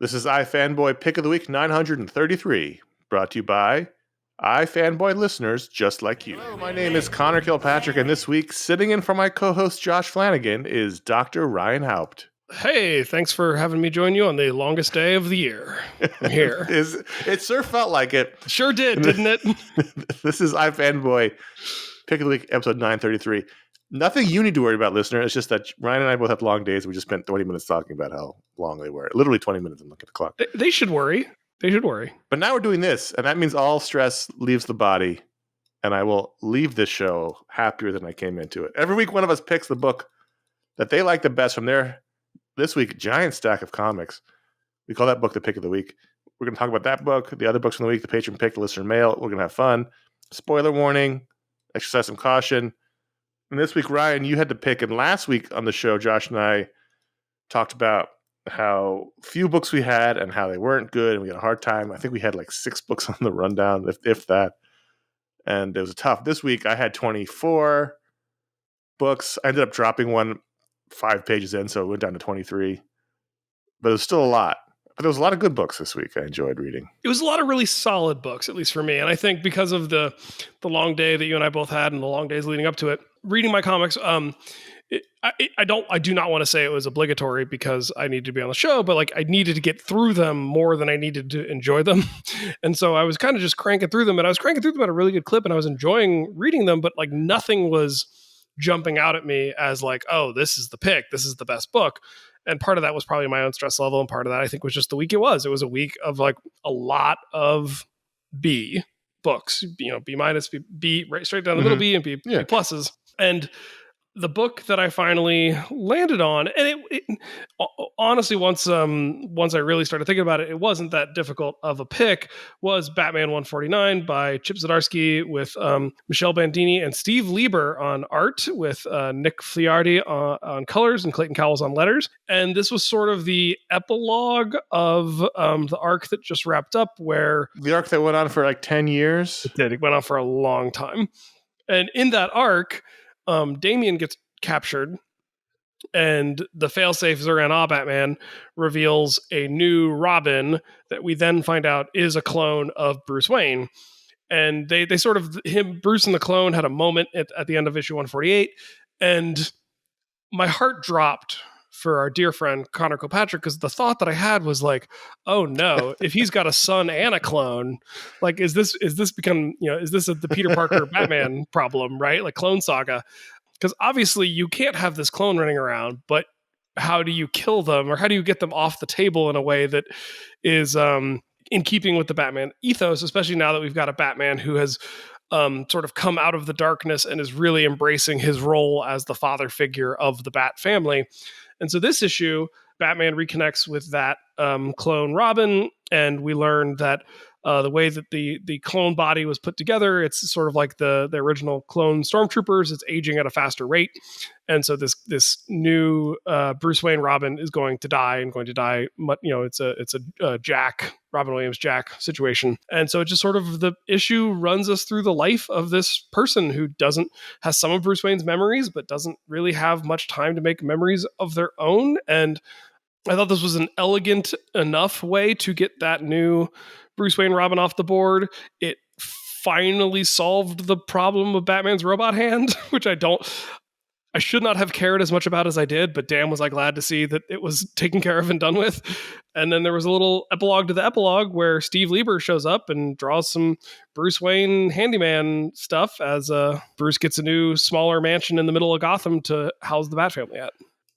This is iFanboy Pick of the Week 933, brought to you by iFanboy listeners just like you. Hello, my name is Connor Kilpatrick, and this week, sitting in for my co-host Josh Flanagan is Dr. Ryan Haupt. Hey, thanks for having me join you on the longest day of the year. I'm here. It sure felt like it. Sure did, didn't it? This is iFanboy Pick of the Week, episode 933. Nothing you need to worry about, listener. It's just that Ryan and I both have long days. We just spent 20 minutes talking about how long they were. Literally 20 minutes. I'm looking at the clock. They should worry. They should worry. But now we're doing this, and that means all stress leaves the body, and I will leave this show happier than I came into it. Every week, one of us picks the book that they like the best from their, this week, giant stack of comics. We call that book the Pick of the Week. We're going to talk about that book, the other books from the week, the Patron Pick, the Listener Mail. We're going to have fun. Spoiler warning, exercise some caution. And this week, Ryan, you had to pick. And last week on the show, Josh and I talked about how few books we had and how they weren't good. And we had a hard time. I think we had like 6 books on the rundown, if that. And it was tough. This week, I had 24 books. I ended up dropping one 5 pages in, so it went down to 23. But it was still a lot. But there was a lot of good books this week I enjoyed reading. It was a lot of really solid books, at least for me. And I think because of the long day that you and I both had and the long days leading up to it, reading my comics, I do not want to say it was obligatory because I needed to be on the show, but like I needed to get through them more than I needed to enjoy them. And so I was kind of just cranking through them, and I was cranking through them at a really good clip, and I was enjoying reading them, but like nothing was jumping out at me as like, oh, this is the pick. This is the best book. And part of that was probably my own stress level. And part of that, I think, was just the week it was. It was a week of like a lot of B books, B minus, B right straight down the middle, B and B pluses. And the book that I finally landed on, and it honestly, once I really started thinking about it, it wasn't that difficult of a pick, was Batman 149 by Chip Zdarsky with Michelle Bandini and Steve Lieber on art, with Nick Fliardi on colors and Clayton Cowles on letters. And this was sort of the epilogue of the arc that just wrapped up, where... The arc that went on for like 10 years? It did. It went on for a long time. And in that arc... Damian gets captured, and the failsafe Zor-El Batman reveals a new Robin that we then find out is a clone of Bruce Wayne. And they sort of, Bruce and the clone had a moment at the end of issue 148, and my heart dropped for our dear friend Connor Kilpatrick, because the thought that I had was like, oh no, if he's got a son and a clone, like is this become, is this the Peter Parker Batman problem, right? Like Clone Saga. Because obviously you can't have this clone running around, but how do you kill them, or how do you get them off the table in a way that is in keeping with the Batman ethos, especially now that we've got a Batman who has sort of come out of the darkness and is really embracing his role as the father figure of the Bat family. And so this issue, Batman reconnects with that clone Robin, and we learn that the way that the clone body was put together, it's sort of like the original clone stormtroopers. It's aging at a faster rate. And so this new Bruce Wayne Robin is going to die, it's a Jack, Robin Williams Jack situation. And so it just sort of, the issue runs us through the life of this person who has some of Bruce Wayne's memories, but doesn't really have much time to make memories of their own. And I thought this was an elegant enough way to get that new Bruce Wayne Robin off the board. It finally solved the problem of Batman's robot hand, which I should not have cared as much about as I did, but damn was I glad to see that it was taken care of and done with. And then there was a little epilogue to the epilogue where Steve Lieber shows up and draws some Bruce Wayne handyman stuff as Bruce gets a new, smaller mansion in the middle of Gotham to house the Bat family at.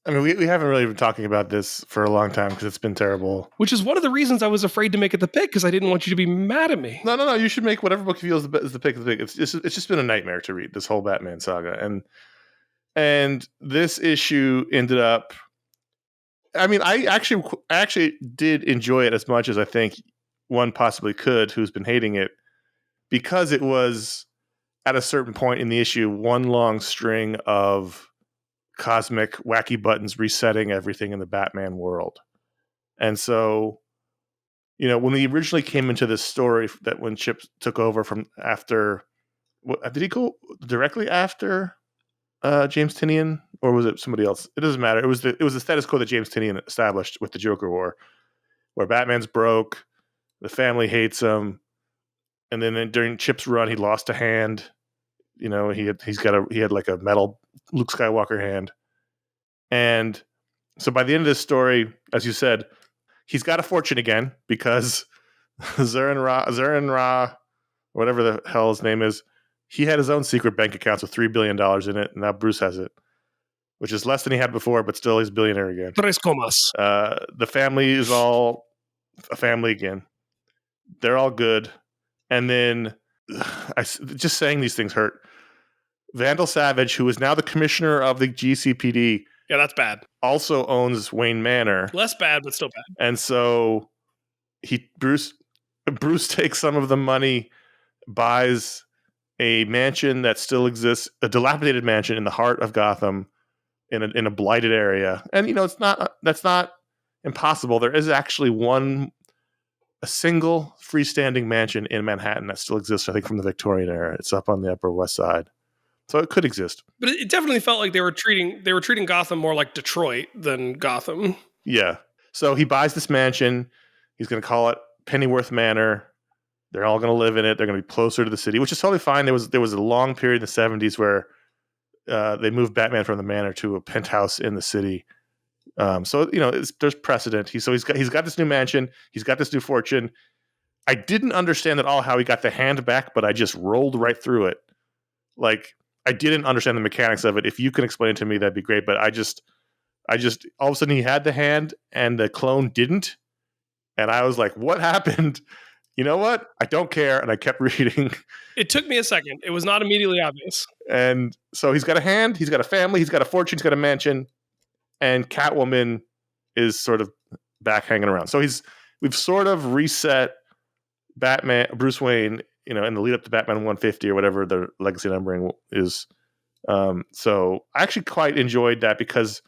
I mean, we haven't really been talking about this for a long time because it's been terrible. Which is one of the reasons I was afraid to make it the pick, because I didn't want you to be mad at me. No. You should make whatever book you feel is the pick of the pick. It's just been a nightmare to read, this whole Batman saga. And this issue ended up... I mean, I actually did enjoy it as much as I think one possibly could who's been hating it, because it was, at a certain point in the issue, one long string of cosmic wacky buttons resetting everything in the Batman world. And so, when we originally came into this story, that when Chip took over from after, did he go directly after James Tynion, or was it somebody else? It doesn't matter. It was the status quo that James Tynion established with the Joker War, where Batman's broke, the family hates him, and then during Chip's run, he lost a hand. You know, he had like a metal Luke Skywalker hand, and so by the end of this story, as you said, he's got a fortune again because Zarin Ra, whatever the hell his name is, he had his own secret bank accounts with $3 billion in it, and now Bruce has it, which is less than he had before, but still he's a billionaire again. Tres comas. The family is all a family again. They're all good. And then, just saying these things hurt. Vandal Savage, who is now the commissioner of the GCPD, yeah, that's bad, also owns Wayne Manor. Less bad, but still bad. And so Bruce takes some of the money, buys a mansion that still exists, a dilapidated mansion in the heart of Gotham, in a blighted area. And that's not impossible. There is actually a single freestanding mansion in Manhattan that still exists, I think, from the Victorian era. It's up on the Upper West Side. So it could exist. But it definitely felt like they were treating Gotham more like Detroit than Gotham. Yeah. So he buys this mansion. He's going to call it Pennyworth Manor. They're all going to live in it. They're going to be closer to the city, which is totally fine. There was a long period in the 70s where they moved Batman from the manor to a penthouse in the city. So there's precedent. He's got this new mansion. He's got this new fortune. I didn't understand at all how he got the hand back, but I just rolled right through it. Like, I didn't understand the mechanics of it. If you can explain it to me, that'd be great. But I just all of a sudden he had the hand and the clone didn't, and I was like, "What happened?" You know what? I don't care, and I kept reading. It took me a second. It was not immediately obvious. And so he's got a hand, he's got a family, he's got a fortune, he's got a mansion, and Catwoman is sort of back hanging around. So we've sort of reset Bruce Wayne, in the lead up to Batman 150 or whatever the legacy numbering is. So I actually quite enjoyed that because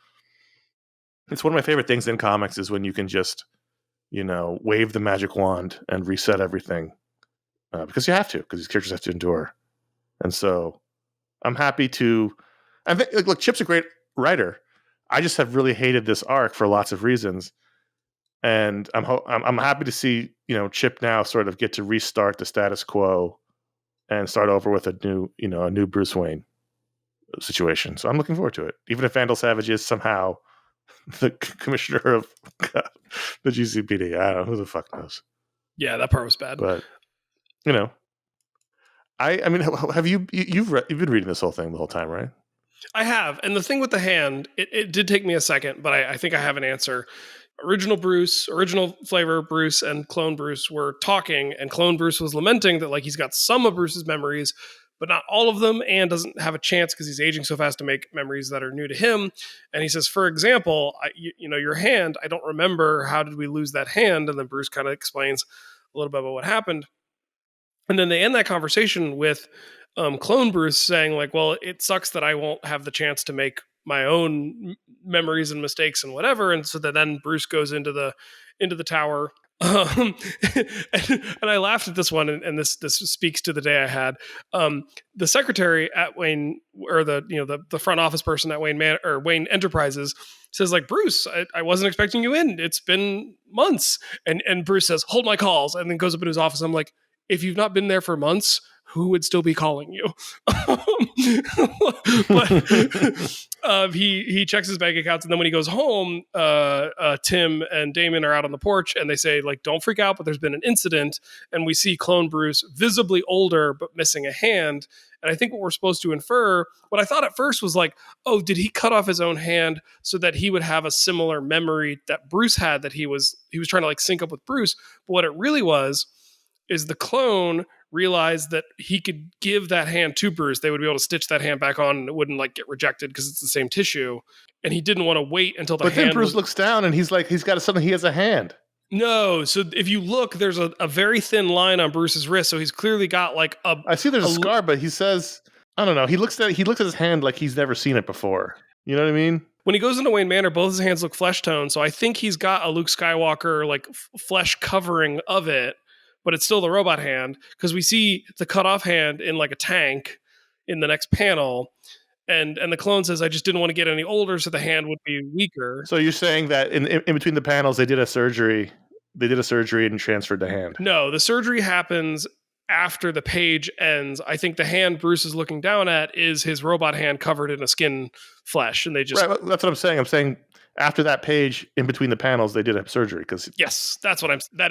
it's one of my favorite things in comics is when you can just, wave the magic wand and reset everything. Because you have to, because these characters have to endure. And so I'm happy to. I think, look, Chip's a great writer. I just have really hated this arc for lots of reasons, and I'm happy to see Chip now sort of get to restart the status quo and start over with a new Bruce Wayne situation. So I'm looking forward to it, even if Vandal Savage is somehow the commissioner of the GCPD. I don't know, who the fuck knows. Yeah, that part was bad. But I mean, have you've been reading this whole thing the whole time, right? I have. And the thing with the hand, it did take me a second, but I think I have an answer. Original flavor Bruce and clone Bruce were talking, and clone Bruce was lamenting that he's got some of Bruce's memories, but not all of them, and doesn't have a chance because he's aging so fast to make memories that are new to him. And he says, for example, your hand, I don't remember, how did we lose that hand? And then Bruce kind of explains a little bit about what happened. And then they end that conversation with clone Bruce saying well, it sucks that I won't have the chance to make my own memories and mistakes and whatever. And so that then Bruce goes into the tower. And I laughed at this one, and this speaks to the day I had. The secretary at Wayne, or the front office person at Wayne Enterprises, says Bruce, I wasn't expecting you in. It's been months. And Bruce says, hold my calls, and then goes up in his office. I'm like, if you've not been there for months, who would still be calling you? But he checks his bank accounts, and then when he goes home, Tim and Damon are out on the porch, and they say don't freak out, but there's been an incident, and we see clone Bruce visibly older but missing a hand. And I think what we're supposed to infer, what I thought at first was oh, did he cut off his own hand so that he would have a similar memory that Bruce had, that he was trying to sync up with Bruce? But what it really was is the clone realized that he could give that hand to Bruce. They would be able to stitch that hand back on, and it wouldn't get rejected because it's the same tissue. And he didn't want to wait until the hand. But then Bruce looks down and he's got something. He has a hand. No, so if you look, there's a very thin line on Bruce's wrist. So he's clearly got a. I see there's a scar, but he says, I don't know. He looks at his hand like he's never seen it before. You know what I mean? When he goes into Wayne Manor, both his hands look flesh tone. So I think he's got a Luke Skywalker flesh covering of it. But it's still the robot hand, because we see the cut off hand in a tank in the next panel. And the clone says, I just didn't want to get any older, so the hand would be weaker. So you're saying that in between the panels, they did a surgery they did a surgery and transferred the hand? No, the surgery happens after the page ends. I think the hand Bruce is looking down at is his robot hand covered in a skin flesh, and they just Right, that's what I'm saying. I'm saying after that page, in between the panels, they did a surgery because yes, that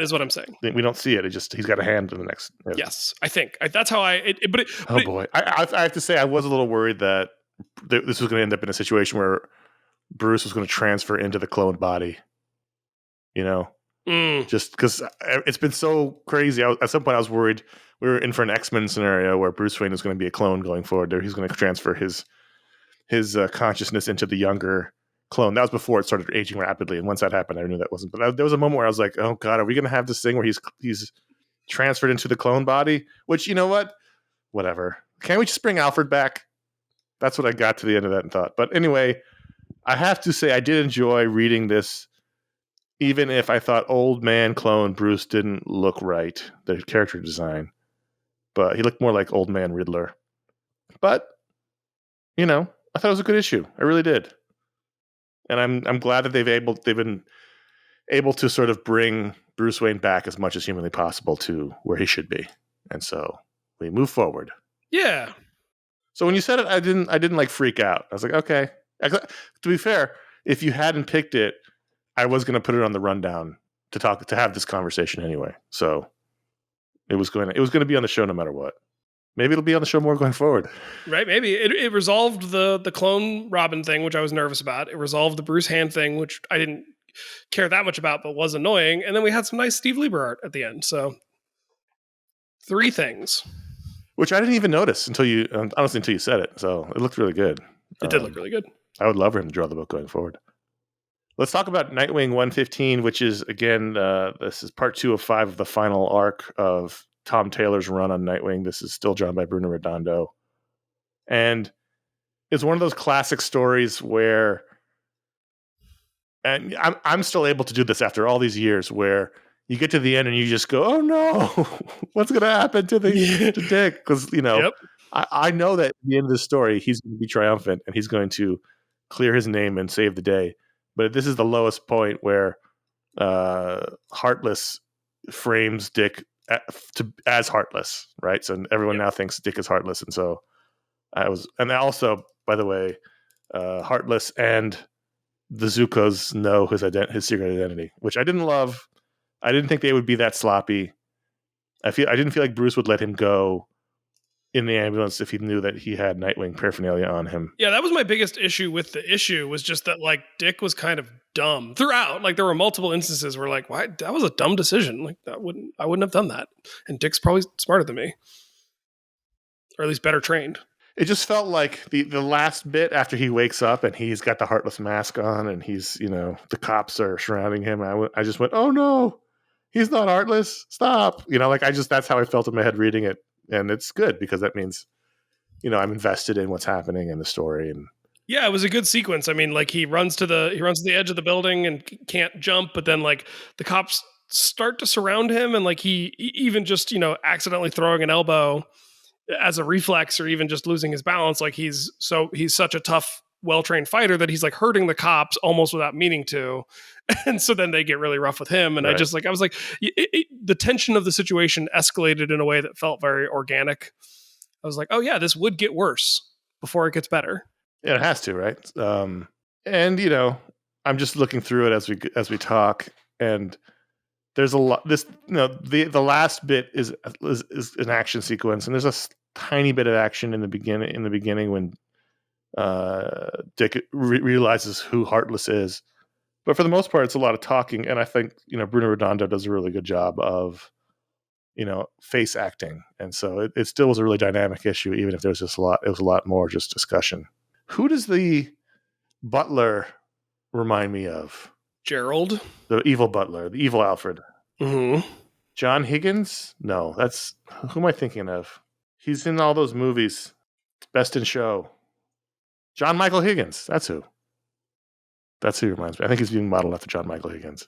is what I'm saying. we don't see it. It just he's got a hand in the next. Yes, I think that's how Boy, I have to say I was a little worried that this was going to end up in a situation where Bruce was going to transfer into the cloned body. Just because it's been so crazy. At some point, I was worried we were in for an X-Men scenario where Bruce Wayne was going to be a clone going forward. There, he's going to transfer his consciousness into the younger clone. That was before it started aging rapidly, and once that happened, I knew that wasn't. But there was a moment where I was like, "Oh God, are we going to have this thing where he's transferred into the clone body?" Which, you know what? Whatever. Can't we just bring Alfred back? That's what I got to the end of that and thought. But anyway, I have to say I did enjoy reading this. Even if I thought old man clone Bruce didn't look right, the character design, but he looked more like old man Riddler. But, I thought it was a good issue. I really did. And I'm glad that they've been able to sort of bring Bruce Wayne back as much as humanly possible to where he should be. And so we move forward. Yeah. So when you said it, I didn't like freak out. I was like, okay. To be fair, if you hadn't picked it, I was going to put it on the rundown to have this conversation anyway. So it was going to be on the show no matter what. Maybe it'll be on the show more going forward. Right? Maybe it resolved the clone Robin thing, which I was nervous about. It resolved the Bruce hand thing, which I didn't care that much about, but was annoying. And then we had some nice Steve Lieber art at the end. So 3 things, which I didn't even notice until you said it. So it looked really good. It did look really good. I would love for him to draw the book going forward. Let's talk about Nightwing 115, which is, again, this is part 2 of 5 of the final arc of Tom Taylor's run on Nightwing. This is still drawn by Bruno Redondo. And it's one of those classic stories where, and I'm still able to do this after all these years, where you get to the end and you just go, oh no, what's going to happen to Dick? Because, Yep. I know that at the end of the story, he's going to be triumphant and he's going to clear his name and save the day. But this is the lowest point where Heartless frames Dick as Heartless, right? So everyone now thinks Dick is Heartless, and so and also, by the way, Heartless and the Zucos know his secret identity, which I didn't love. I didn't think they would be that sloppy. I didn't feel like Bruce would let him go in the ambulance if he knew that he had Nightwing paraphernalia on him. Yeah, that was my biggest issue with the issue, was just that, like, Dick was kind of dumb throughout. Like, there were multiple instances where, like, why, that was a dumb decision. Like, I wouldn't have done that. And Dick's probably smarter than me, or at least better trained. It just felt like the last bit after he wakes up and he's got the Heartless mask on and he's, the cops are surrounding him. I just went, oh no, he's not Heartless. Stop. That's how I felt in my head reading it. And it's good because that means, I'm invested in what's happening in the story. And yeah, it was a good sequence. I mean, like, he runs to the edge of the building and can't jump, but then, like, the cops start to surround him, and, like, he even just, accidentally throwing an elbow as a reflex, or even just losing his balance. Like, he's such a tough, well-trained fighter that he's, like, hurting the cops almost without meaning to. And so then they get really rough with him. And right. I was like, the tension of the situation escalated in a way that felt very organic. I was like, oh yeah, this would get worse before it gets better. Yeah, it has to, right? And I'm just looking through it as we talk, and there's a lot. This, the last bit is an action sequence, and there's a tiny bit of action in the beginning when Dick realizes who Heartless is. But for the most part, it's a lot of talking, and I think Bruno Redondo does a really good job of face acting, and so it still was a really dynamic issue, even if there was just a lot. It was a lot more just discussion. Who does the butler remind me of? Gerald, the evil butler, the evil Alfred. Mm-hmm. John Higgins? No, that's who am I thinking of? He's in all those movies. Best in Show. John Michael Higgins. That's who. That's who he reminds me. I think he's being modeled after John Michael Higgins.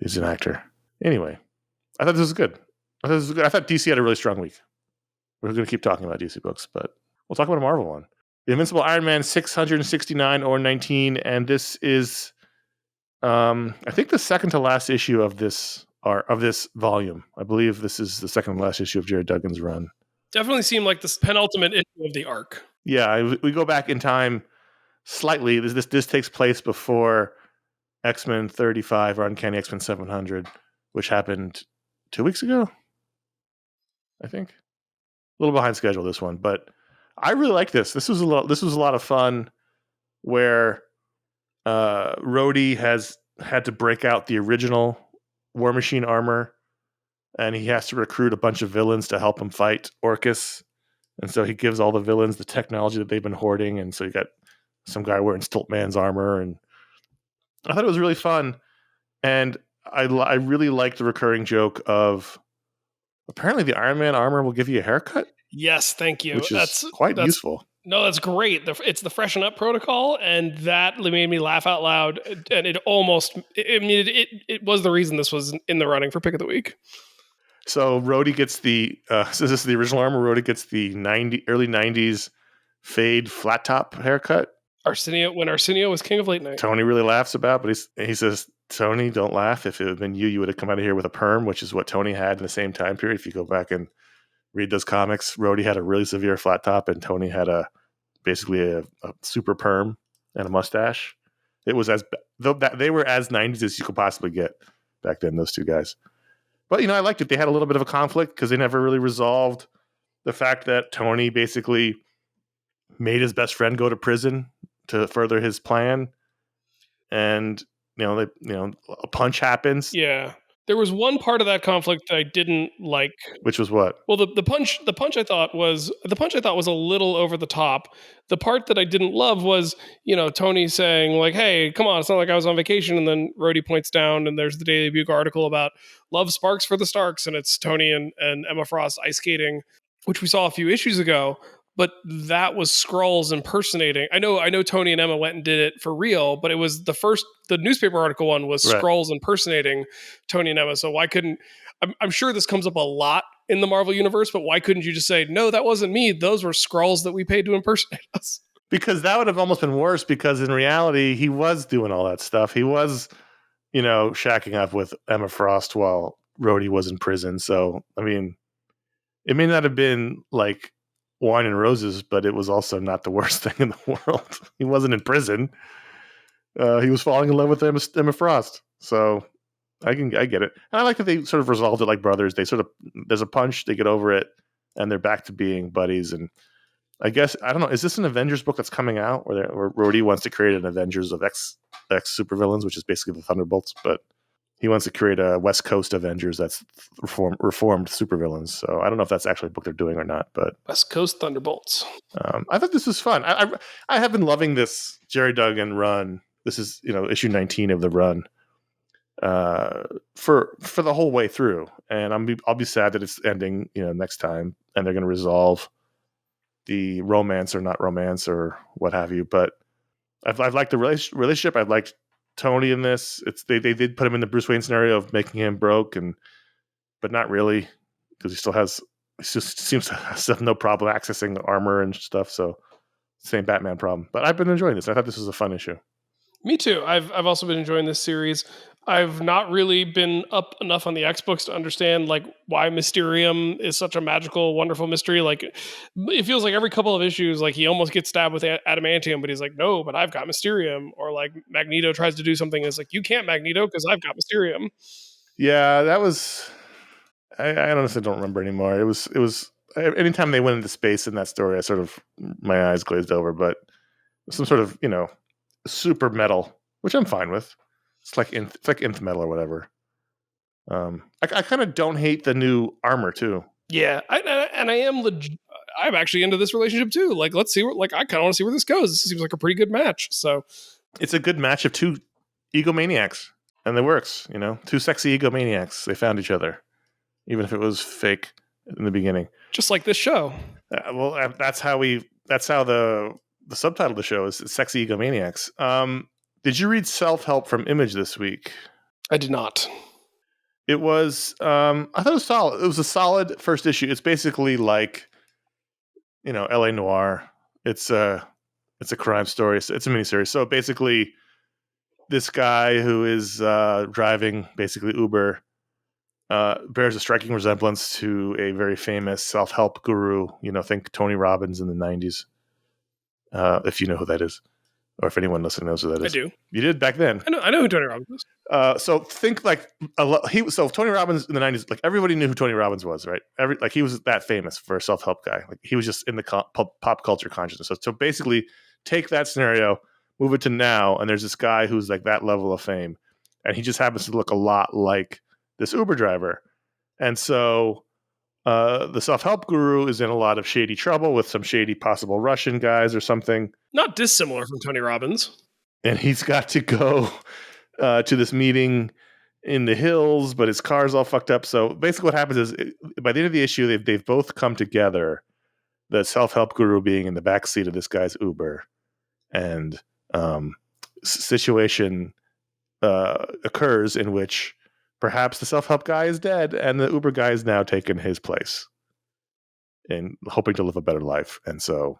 He's an actor. Anyway, I thought this was good. I thought DC had a really strong week. We're going to keep talking about DC books, but we'll talk about a Marvel one. The Invincible Iron Man 669 or 19, and this is, I think, the second to last issue of this of this volume. I believe this is the second to last issue of Jared Duggan's run. Definitely seemed like the penultimate issue of the arc. Yeah, we go back in time slightly. This takes place before X-Men 35 or Uncanny X-Men 700, which happened 2 weeks ago, I think. A little behind schedule, this one, but I really like this. This was a lot of fun, where Rhodey has had to break out the original War Machine armor, and he has to recruit a bunch of villains to help him fight Orcus. And so he gives all the villains the technology that they've been hoarding, and so you got some guy wearing Stiltman's armor, and I thought it was really fun. And I really liked the recurring joke of, apparently the Iron Man armor will give you a haircut. Yes, thank you. Which is quite useful. No, that's great. It's the freshen up protocol, and that made me laugh out loud. And it was the reason this was in the running for pick of the week. So Rhodey gets the so this is the original armor. Rhodey gets the early 90s fade flat top haircut. When Arsenio was king of late night. Tony really laughs about, but he says, Tony, don't laugh. If it had been you would have come out of here with a perm, which is what Tony had in the same time period. If you go back and read those comics, Rhodey had a really severe flat top, and Tony had basically a super perm and a mustache. It was they were as 90s as you could possibly get back then, those two guys. But, I liked it. They had a little bit of a conflict because they never really resolved the fact that Tony basically made his best friend go to prison to further his plan. And, a punch happens. Yeah. There was one part of that conflict that I didn't like. Which was what? Well, the punch I thought was a little over the top. The part that I didn't love was, Tony saying like, "Hey, come on, it's not like I was on vacation." And then Rhodey points down, and there's the Daily Bugle article about love sparks for the Starks, and it's Tony and Emma Frost ice skating, which we saw a few issues ago. But that was Skrulls impersonating. I know Tony and Emma went and did it for real, but it was the newspaper article one was Right. Skrulls impersonating Tony and Emma. So why couldn't, I'm sure this comes up a lot in the Marvel universe, but why couldn't you just say, no, that wasn't me. Those were Skrulls that we paid to impersonate us? Because that would have almost been worse, because in reality, he was doing all that stuff. He was, shacking up with Emma Frost while Rhodey was in prison. So, I mean, it may not have been like wine and roses, but it was also not the worst thing in the world. He wasn't in prison. He was falling in love with Emma Frost. So I get it. And I like that they sort of resolved it like brothers. There's a punch, they get over it, and they're back to being buddies. And I guess, I don't know, is this an Avengers book that's coming out where Rhodey wants to create an Avengers of X supervillains, which is basically the Thunderbolts, but he wants to create a West Coast Avengers that's reformed supervillains. So I don't know if that's actually a book they're doing or not. But West Coast Thunderbolts. I thought this was fun. I have been loving this Jerry Duggan run. This is issue 19 of the run for the whole way through. And I'll be sad that it's ending next time, and they're going to resolve the romance or not romance or what have you. But I've liked the relationship. I've liked Tony in this. They did put him in the Bruce Wayne scenario of making him broke, but not really, because he seems to have no problem accessing the armor and stuff. So same Batman problem. But I've been enjoying this. I thought this was a fun issue. Me too. I've also been enjoying this series. I've not really been up enough on the X books to understand like why Mysterium is such a magical, wonderful mystery. Like it feels like every couple of issues, like he almost gets stabbed with adamantium, but he's like, no, but I've got Mysterium. Or like Magneto tries to do something, and it's like, you can't, Magneto, because I've got Mysterium. Yeah, that was. I honestly don't remember anymore. It was anytime they went into space in that story, I sort of my eyes glazed over. But some sort of super metal, which I'm fine with. It's like nth metal or whatever. I kind of don't hate the new armor too. Yeah, I'm actually into this relationship too. Like, let's see I kind of want to see where this goes. This seems like a pretty good match. So it's a good match of two egomaniacs, and it works. Two sexy egomaniacs. They found each other, even if it was fake in the beginning. Just like this show. Well, that's how the subtitle of the show is "Sexy Egomaniacs." Did you read Self-Help from Image this week? I did not. It was, I thought it was solid. It was a solid first issue. It's basically like, LA Noire. It's a crime story. It's a miniseries. So basically, this guy who is driving basically Uber bears a striking resemblance to a very famous self-help guru. Think Tony Robbins in the 90s, if you know who that is, or if anyone listening knows who that is. I do. You did back then. I know who Tony Robbins is. So think like Tony Robbins in the 90s, like everybody knew who Tony Robbins was, right? He was that famous for a self-help guy. Like he was just in the pop culture consciousness. So basically take that scenario, move it to now, and there's this guy who's like that level of fame, and he just happens to look a lot like this Uber driver. And so the self-help guru is in a lot of shady trouble with some shady possible Russian guys or something. Not dissimilar from Tony Robbins. And he's got to go to this meeting in the hills, but his car's all fucked up. So basically what happens is by the end of the issue, they've both come together, the self-help guru being in the backseat of this guy's Uber. And situation occurs in which perhaps the self-help guy is dead and the Uber guy is now taken his place and hoping to live a better life. And so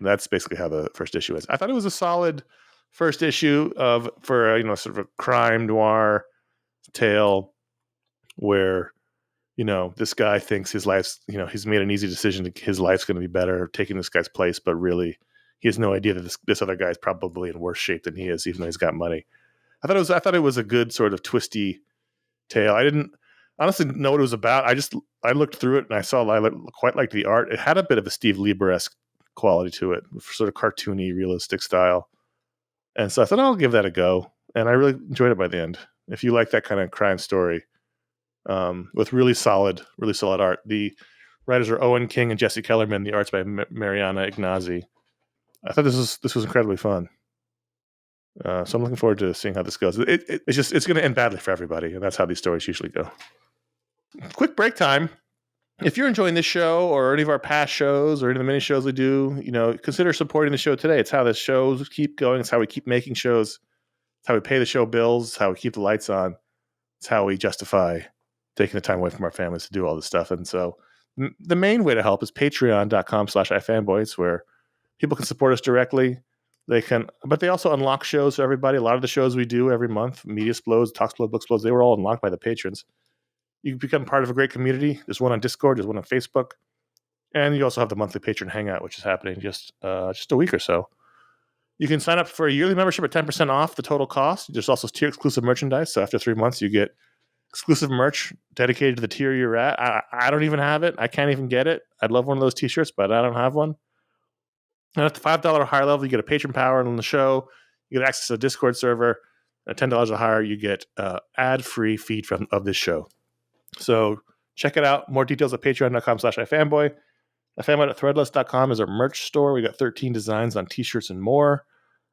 that's basically how the first issue is. I thought it was a solid first issue for sort of a crime noir tale where, this guy thinks his life's, he's made an easy decision. His life's going to be better taking this guy's place, but really he has no idea that this other guy is probably in worse shape than he is, even though he's got money. I thought it was a good sort of twisty tale. I didn't honestly know what it was about. I looked through it and I saw I quite liked the art. It had a bit of a Steve Lieber-esque quality to it, sort of cartoony, realistic style. And so I thought I'll give that a go. And I really enjoyed it by the end. If you like that kind of crime story with really solid art. The writers are Owen King and Jesse Kellerman. The art's by Mariana Ignazi. I thought this was incredibly fun. So I'm looking forward to seeing how this goes. It's going to end badly for everybody, and that's how these stories usually go. Quick break time. If you're enjoying this show or any of our past shows or any of the mini shows we do, consider supporting the show today. It's how the shows keep going. It's how we keep making shows. It's how we pay the show bills. It's how we keep the lights on. It's how we justify taking the time away from our families to do all this stuff. And so the main way to help is patreon.com/iFanboy. It's where people can support us directly. But they also unlock shows for everybody. A lot of the shows we do every month, Media Splodes, Talksplode, Booksplodes, they were all unlocked by the patrons. You become part of a great community. There's one on Discord, there's one on Facebook, and you also have the monthly patron hangout, which is happening just a week or so. You can sign up for a yearly membership at 10% off the total cost. There's also tier exclusive merchandise. So after 3 months, you get exclusive merch dedicated to the tier you're at. I don't even have it. I can't even get it. I'd love one of those t-shirts, but I don't have one. And at the $5 or higher level, you get a patron power on the show. You get access to a Discord server. At $10 or higher, you get ad-free feed of this show. So check it out. More details at patreon.com/iFanboy. iFanboy.threadless.com is our merch store. We got 13 designs on t-shirts and more.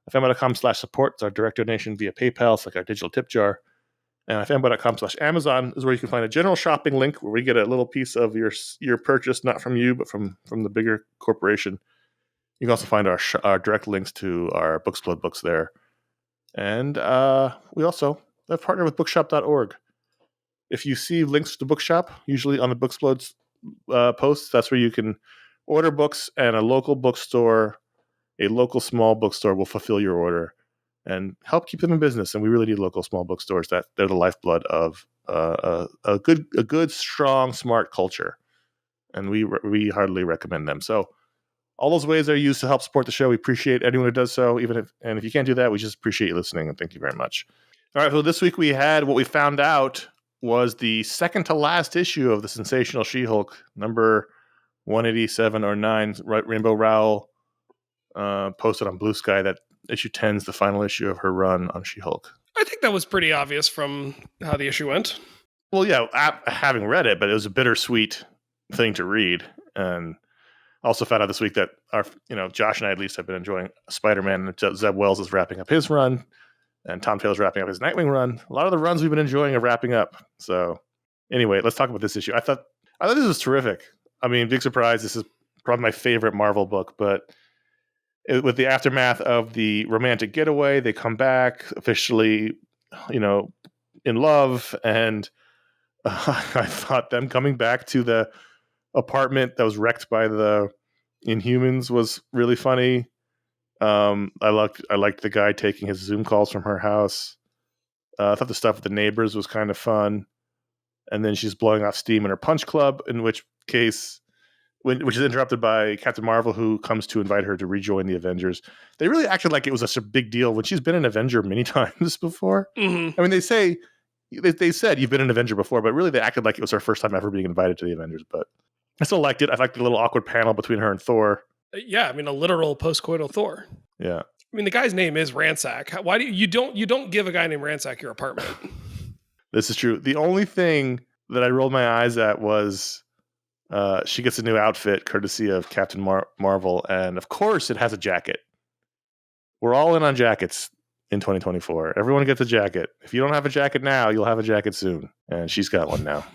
iFanboy.com/support is our direct donation via PayPal. It's like our digital tip jar. And iFanboy.com/Amazon is where you can find a general shopping link where we get a little piece of your purchase, not from you, but from the bigger corporation. You can also find our direct links to our Booksplode books there. And we also have partnered with bookshop.org. If you see links to the bookshop, usually on the Booksplodes posts, that's where you can order books, and a local small bookstore will fulfill your order and help keep them in business. And we really need local small bookstores. They're the lifeblood of a good, strong, smart culture. And we heartily recommend them. So all those ways are used to help support the show. We appreciate anyone who does so. And if you can't do that, we just appreciate you listening, and thank you very much. All right, so this week we had what we found out was the second to last issue of the Sensational She-Hulk, number 187 or 9. Rainbow Rowell posted on Blue Sky that issue 10 is the final issue of her run on She-Hulk. I think that was pretty obvious from how the issue went. Well, yeah, having read it, but it was a bittersweet thing to read. And also found out this week that Josh and I at least have been enjoying Spider-Man. Zeb Wells is wrapping up his run, and Tom Taylor's wrapping up his Nightwing run. A lot of the runs we've been enjoying are wrapping up. So anyway, let's talk about this issue. I thought this was terrific. I mean, big surprise. This is probably my favorite Marvel book, but with the aftermath of the romantic getaway, they come back officially, in love. And I thought them coming back to the apartment that was wrecked by the Inhumans was really funny. I liked the guy taking his Zoom calls from her house. I thought the stuff with the neighbors was kind of fun. and then she's blowing off steam in her punch club, in which case, which is interrupted by Captain Marvel, who comes to invite her to rejoin the Avengers. They really acted like it was a big deal when she's been an Avenger many times before. Mm-hmm. I mean, they said you've been an Avenger before, but really they acted like it was her first time ever being invited to the Avengers. But I still liked it. I liked the little awkward panel between her and Thor. Yeah, I mean, a literal postcoital Thor. Yeah. I mean, the guy's name is Ransack. Why do you don't give a guy named Ransack your apartment? This is true. The only thing that I rolled my eyes at was she gets a new outfit courtesy of Captain Marvel, and of course it has a jacket. We're all in on jackets in 2024. Everyone gets a jacket. If you don't have a jacket now, you'll have a jacket soon. And she's got one now.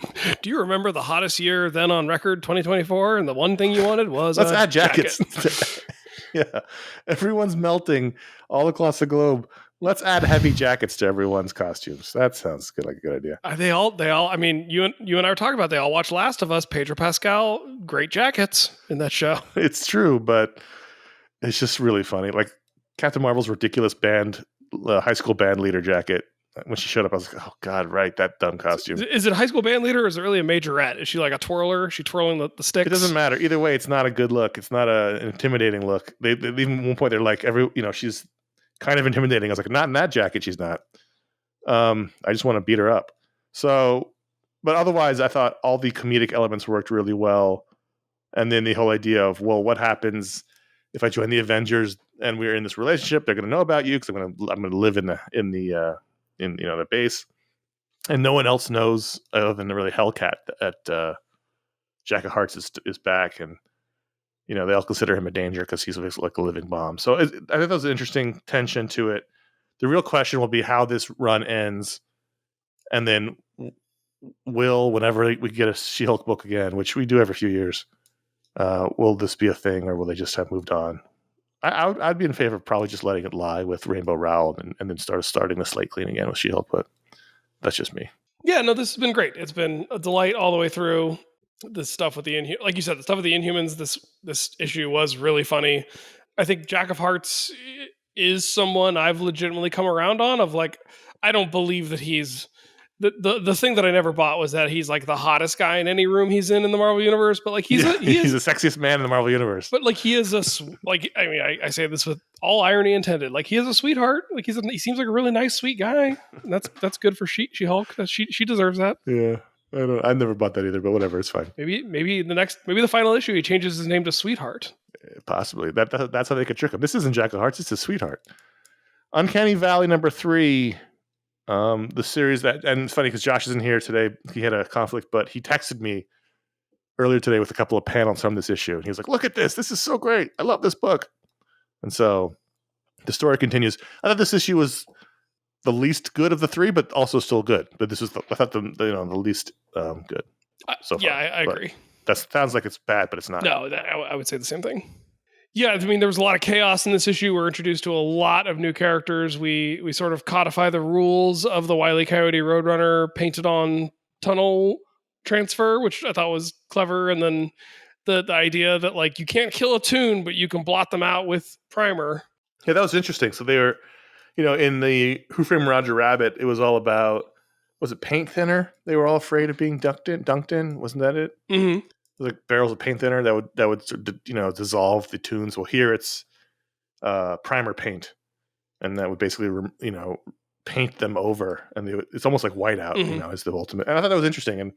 Do you remember the hottest year then on record, 2024? And the one thing you wanted was let's add jackets. Yeah. Everyone's melting all across the globe. Let's add heavy jackets to everyone's costumes. That sounds like a good idea. They all, I mean, you and I were talking about, they all watched Last of Us, Pedro Pascal, great jackets in that show. It's true, but it's just really funny. Like Captain Marvel's ridiculous high school band leader jacket. When she showed up, I was like, oh God, right, that dumb costume. Is it a high school band leader or is it really a majorette? Is she like a twirler? Is she twirling the sticks? It doesn't matter. Either way, it's not a good look. It's not an intimidating look. They even at one point, they're like, she's kind of intimidating. I was like, not in that jacket, she's not. I just want to beat her up. So, but otherwise, I thought all the comedic elements worked really well. And then the whole idea of, well, what happens if I join the Avengers and we're in this relationship? They're going to know about you because I'm going to live in the base, and no one else knows other than really Hellcat that Jack of Hearts is back, and they all consider him a danger because he's like a living bomb. So I think that was an interesting tension to it. The real question will be how this run ends, and then whenever we get a She-Hulk book again, which we do every few years, will this be a thing, or will they just have moved on? I'd be in favor of probably just letting it lie with Rainbow Rowell and then starting the slate clean again with She-Hulk, but that's just me. Yeah, no, this has been great. It's been a delight all the way through. This stuff with like you said, the stuff with the Inhumans, this issue was really funny. I think Jack of Hearts is someone I've legitimately come around on, of like, I don't believe that he's the thing that I never bought was that he's like the hottest guy in any room he's in the Marvel universe, but like he's the sexiest man in the Marvel universe. But like he is I say this with all irony intended. Like he is a sweetheart. Like he seems like a really nice, sweet guy. And that's good for She-Hulk. She deserves that. Yeah, I never bought that either, but whatever, it's fine. Maybe the final issue he changes his name to Sweetheart. Possibly that's how they could trick him. This isn't Jack of Hearts. It's a Sweetheart. Uncanny Valley number 3. The series and it's funny because Josh isn't here today. He had a conflict, but he texted me earlier today with a couple of panels from this issue. And he was like, look at this. This is so great. I love this book. And so the story continues. I thought this issue was the least good of the 3, but also still good. But this was the least good so far. Yeah, I agree. That sounds like it's bad, but it's not. No, I would say the same thing. Yeah, I mean, there was a lot of chaos in this issue. We're introduced to a lot of new characters. We sort of codify the rules of the Wile E. Coyote Roadrunner painted on tunnel transfer, which I thought was clever. And then the idea that like you can't kill a toon, but you can blot them out with primer. Yeah, that was interesting. So they were, in the Who Framed Roger Rabbit, it was all about, was it paint thinner? They were all afraid of being dunked in. Wasn't that it? Mm-hmm. Like barrels of paint thinner that would dissolve the tunes. Well, here it's primer paint, and that would basically paint them over, and it's almost like whiteout. Mm-hmm. Is the ultimate. And I thought that was interesting. And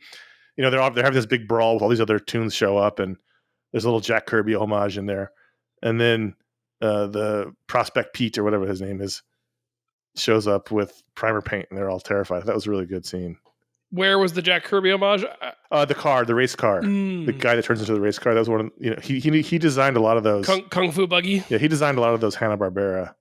they're having this big brawl with all these other tunes show up, and there's a little Jack Kirby homage in there, and then the Prospect Pete or whatever his name is shows up with primer paint, and they're all terrified. That was a really good scene. Where was the Jack Kirby homage? The race car. The guy that turns into the race car. That was one of he designed a lot of those. Kung Fu Buggy. Yeah, he designed a lot of those Hanna-Barbera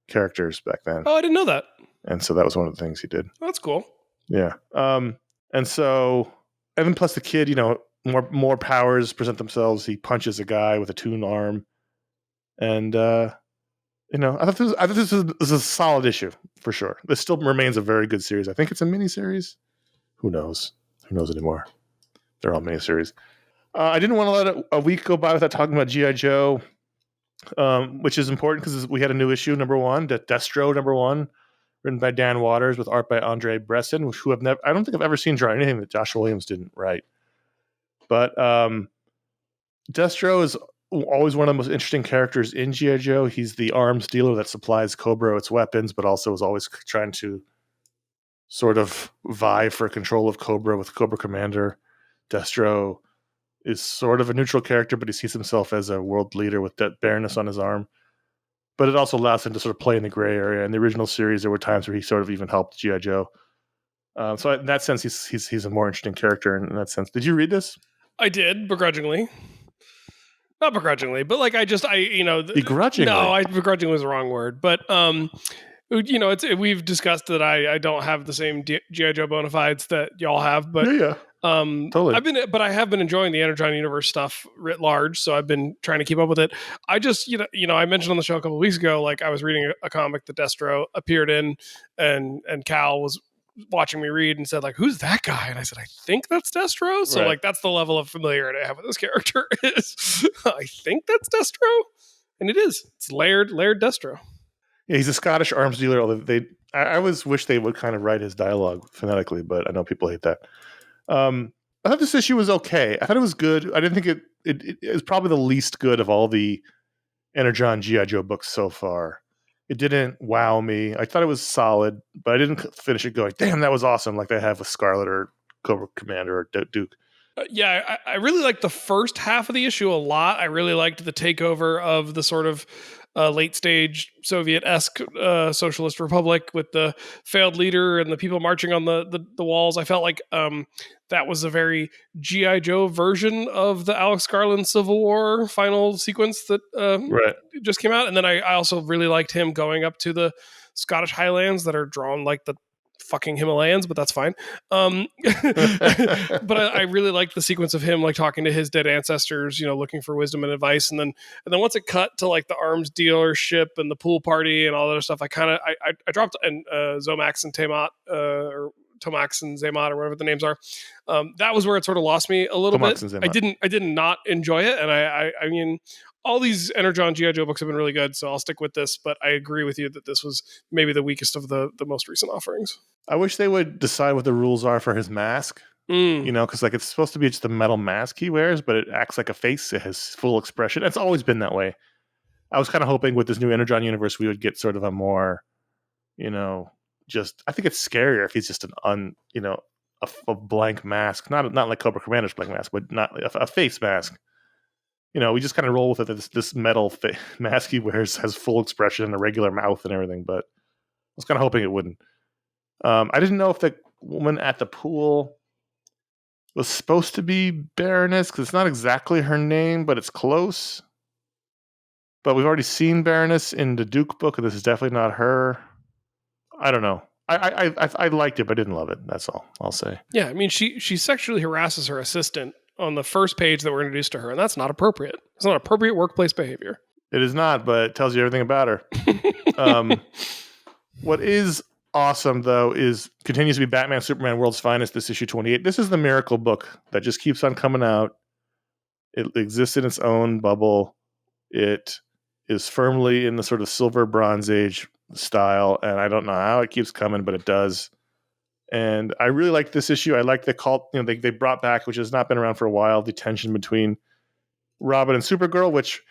characters back then. Oh, I didn't know that. And so that was one of the things he did. That's cool. Yeah. And then plus the kid, more powers present themselves. He punches a guy with a toon arm. And I thought this was a solid issue for sure. This still remains a very good series. I think it's a miniseries. Who knows? Who knows anymore? They're all miniseries. I didn't want to let a week go by without talking about G.I. Joe, which is important because we had a new issue, number 1, Destro, number 1, written by Dan Waters with art by Andre Bresson, who I don't think I've ever seen draw anything that Josh Williams didn't write. But Destro is always one of the most interesting characters in G.I. Joe. He's the arms dealer that supplies Cobra its weapons, but also is always trying to sort of vie for control of Cobra with Cobra Commander. Destro is sort of a neutral character, but he sees himself as a world leader with that Baroness on his arm. But it also allows him to sort of play in the gray area. In the original series, there were times where he sort of even helped G.I. Joe. So in that sense, he's a more interesting character in that sense. Did you read this? I did, begrudgingly. Not begrudgingly, but like begrudgingly. No, begrudgingly was the wrong word. But we've discussed that I don't have the same G.I. Joe bona fides that y'all have, but yeah. Totally. I have been enjoying the Energon Universe stuff writ large, so I've been trying to keep up with it. I just, I mentioned on the show a couple of weeks ago, like I was reading a comic that Destro appeared in, and Cal was watching me read and said, like, who's that guy? And I said, I think that's Destro. So like that's the level of familiarity I have with this character is I think that's Destro. And it is. It's layered Destro. Yeah, he's a Scottish arms dealer, although I always wish they would kind of write his dialogue phonetically, but I know people hate that. I thought this issue was okay. I thought it was good. I didn't think it was probably the least good of all the Energon G.I. Joe books so far. It didn't wow me. I thought it was solid, but I didn't finish it going, damn, that was awesome, like they have with Scarlet or Cobra Commander or Duke. I really liked the first half of the issue a lot. I really liked the takeover of the sort of late stage Soviet-esque socialist republic with the failed leader and the people marching on the walls. I felt like that was a very G.I. Joe version of the Alex Garland Civil War final sequence that just came out. And then I also really liked him going up to the Scottish Highlands that are drawn like the fucking Himalayas, but that's fine. But I really liked the sequence of him like talking to his dead ancestors, looking for wisdom and advice. And then once it cut to like the arms dealership and the pool party and all that other stuff, I dropped and Zomax and Tamat or Tomax and Zamat or whatever the names are. That was where it sort of lost me a little bit. I did not enjoy it. And I mean, all these Energon G.I. Joe books have been really good, so I'll stick with this, but I agree with you that this was maybe the weakest of the most recent offerings. I wish they would decide what the rules are for his mask, because like it's supposed to be just a metal mask he wears, but it acts like a face. It has full expression. It's always been that way. I was kind of hoping with this new Energon universe, we would get sort of a more, I think it's scarier if he's just a blank mask, not like Cobra Commander's blank mask, but not a face mask. We just kind of roll with it. This metal mask he wears has full expression and a regular mouth and everything, but I was kind of hoping it wouldn't. I didn't know if the woman at the pool was supposed to be Baroness, because it's not exactly her name, but it's close. But we've already seen Baroness in the Duke book, and this is definitely not her. I don't know. I liked it, but I didn't love it. That's all I'll say. Yeah, I mean, she sexually harasses her assistant on the first page that we're introduced to her, and that's not appropriate. It's not appropriate workplace behavior. It is not, but it tells you everything about her. What is awesome, though, continues to be Batman Superman World's Finest, this issue 28. This is the miracle book that just keeps on coming out. It exists in its own bubble. It is firmly in the sort of silver bronze age style, and I don't know how it keeps coming, but it does. And I really like this issue. I like the cult, they brought back, which has not been around for a while, the tension between Robin and Supergirl, which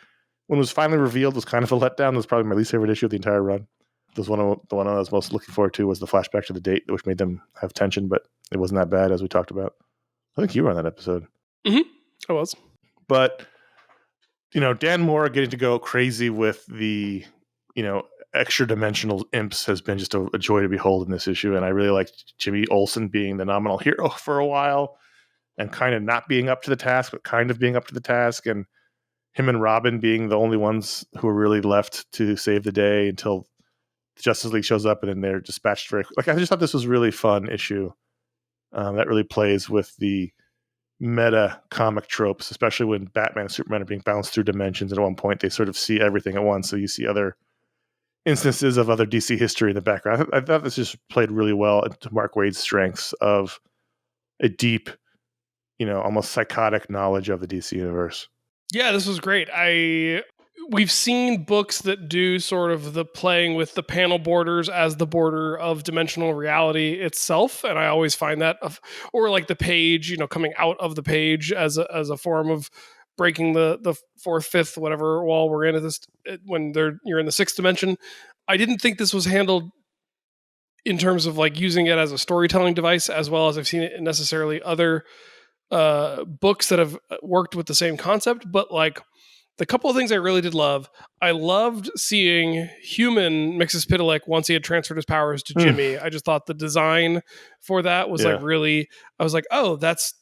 when it was finally revealed was kind of a letdown. It was probably my least favorite issue of the entire run. It was the one I was most looking forward to was the flashback to the date, which made them have tension, but it wasn't that bad as we talked about. I think you were on that episode. Mm-hmm. I was. But, Dan Moore getting to go crazy with the, extra dimensional imps has been just a joy to behold in this issue. And I really liked Jimmy Olsen being the nominal hero for a while and kind of not being up to the task, but kind of being up to the task. And him and Robin being the only ones who are really left to save the day until the Justice League shows up and then they're dispatched very quick. I just thought this was a really fun issue that really plays with the meta comic tropes, especially when Batman and Superman are being bounced through dimensions. And at one point, they sort of see everything at once. So you see other instances of other DC history in the background. I thought this just played really well to Mark Waid's strengths of a deep, almost psychotic knowledge of the DC universe. Yeah, this was great. we've seen books that do sort of the playing with the panel borders as the border of dimensional reality itself, and I always find that, or like the page, coming out of the page as a form of breaking the fourth, fifth, whatever wall we're in at this when you're in the sixth dimension. I didn't think this was handled in terms of like using it as a storytelling device as well as I've seen it in necessarily other books that have worked with the same concept, but like the couple of things I really did love, I loved seeing human Mxyzptlk once he had transferred his powers to Jimmy. I just thought the design for that was like really, I was like, oh, that's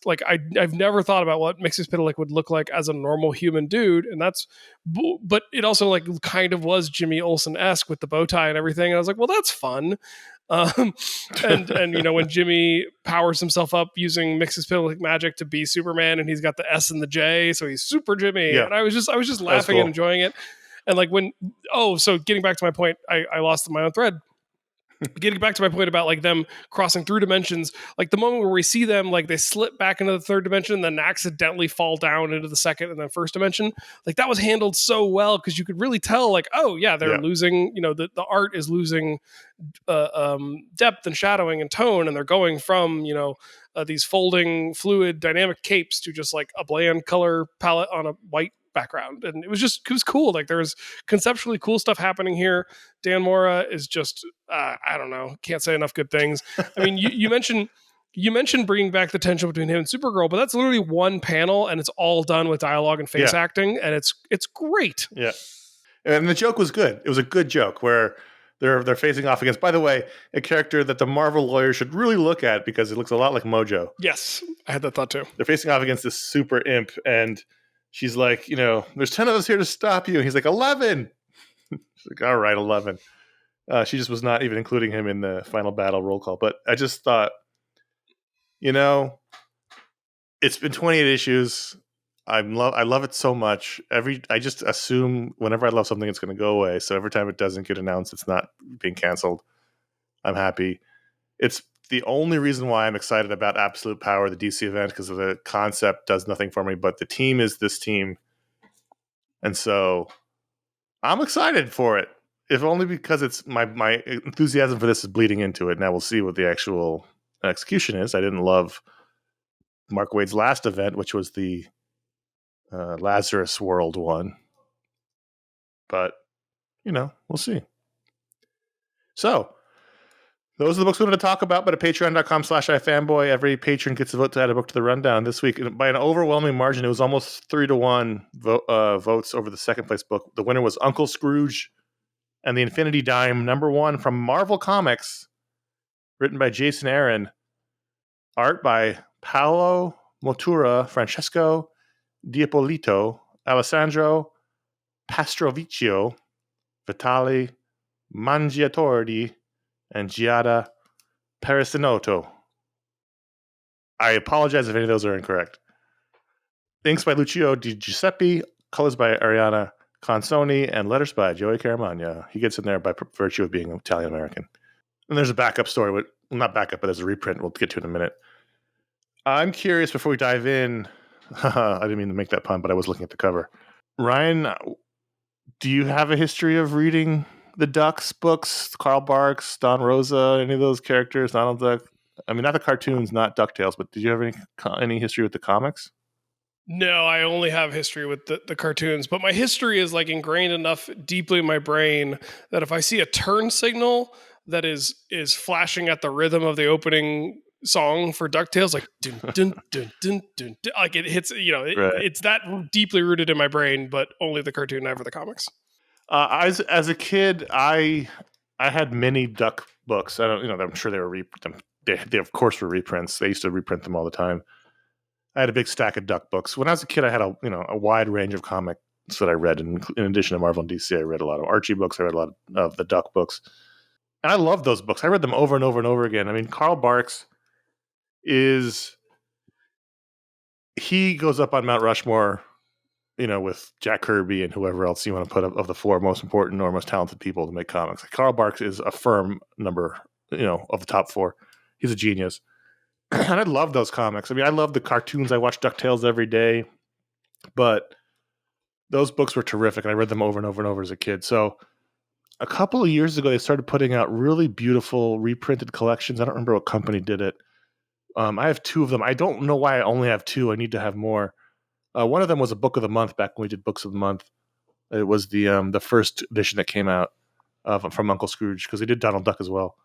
like, I've never thought about what Mxyzptlk would look like as a normal human dude. And but it also like kind of was Jimmy Olsen-esque with the bow tie and everything. And I was like, well, that's fun. And when Jimmy powers himself up using Mxyzptlk magic to be Superman, and he's got the S and the J, so he's Super Jimmy. And I was just laughing and enjoying it. And like so getting back to my point, I lost my own thread. Getting back to my point about like them crossing through dimensions, like the moment where we see them, like they slip back into the third dimension and then accidentally fall down into the second and then first dimension, like that was handled so well because you could really tell, like, oh yeah, they're losing, the art is losing depth and shadowing and tone, and they're going from these folding fluid dynamic capes to just like a bland color palette on a white background. And it was cool. Like there's conceptually cool stuff happening here. Dan Mora is just I don't know, can't say enough good things. I mean, you mentioned bringing back the tension between him and Supergirl, but that's literally one panel and it's all done with dialogue and face acting, and it's great. Yeah. And the joke was good. It was a good joke where they're facing off against, by the way, a character that the Marvel lawyers should really look at because it looks a lot like Mojo. Yes, I had that thought too. They're facing off against this super imp, and she's like, there's 10 of us here to stop you. And he's like, 11. She's like, all right, 11. She just was not even including him in the final battle roll call. But I just thought, it's been 28 issues. I love it so much. I just assume whenever I love something, it's going to go away. So every time it doesn't get announced, it's not being canceled, I'm happy. It's the only reason why I'm excited about Absolute Power, the DC event, because the concept does nothing for me, but the team is this team. And so I'm excited for it, if only because it's my enthusiasm for this is bleeding into it. Now we'll see what the actual execution is. I didn't love Mark Waid's last event, which was the Lazarus World one. But, we'll see. So, those are the books we wanted to talk about, but at patreon.com/iFanboy, every patron gets a vote to add a book to the rundown. This week, by an overwhelming margin, it was almost 3-1 votes over the second place book. The winner was Uncle Scrooge and the Infinity Dime, #1 from Marvel Comics, written by Jason Aaron, art by Paolo Motura, Francesco Diapolito, Alessandro Pastrovicchio, Vitali Mangiatordi, and Giada Perisinotto. I apologize if any of those are incorrect. Inks by Lucio Di Giuseppe, colors by Ariana Consoni, and letters by Joey Caramagna. He gets in there by virtue of being Italian-American. And there's a backup story, not backup, but there's a reprint we'll get to in a minute. I'm curious before we dive in. I didn't mean to make that pun, but I was looking at the cover. Ryan, do you have a history of reading the Ducks books? Carl Barks, Don Rosa, any of those characters? Donald Duck? I mean, not the cartoons, not DuckTales, but did you have any history with the comics? No, I only have history with the cartoons, but my history is like ingrained enough deeply in my brain that if I see a turn signal that is flashing at the rhythm of the opening song for DuckTales, like dun, dun, dun, dun, dun, dun, like it hits, it's that deeply rooted in my brain, but only the cartoon, never the comics. As a kid, I had many Duck books. I don't, I'm sure they were they of course were reprints. They used to reprint them all the time. I had a big stack of Duck books. When I was a kid, I had a wide range of comics that I read. In addition to Marvel and DC, I read a lot of Archie books. I read a lot of the Duck books. And I loved those books. I read them over and over and over again. I mean, Carl Barks he goes up on Mount Rushmore, with Jack Kirby and whoever else you want to put up of the 4 most important or most talented people to make comics. Like, Carl Barks is a firm number, of the top 4. He's a genius. And I love those comics. I mean, I love the cartoons. I watch DuckTales every day. But those books were terrific, and I read them over and over and over as a kid. So a couple of years ago, they started putting out really beautiful reprinted collections. I don't remember what company did it. I have 2 of them. I don't know why I only have 2. I need to have more. One of them was a book of the month back when we did books of the month. It was the first edition that came out from Uncle Scrooge, because they did Donald Duck as well.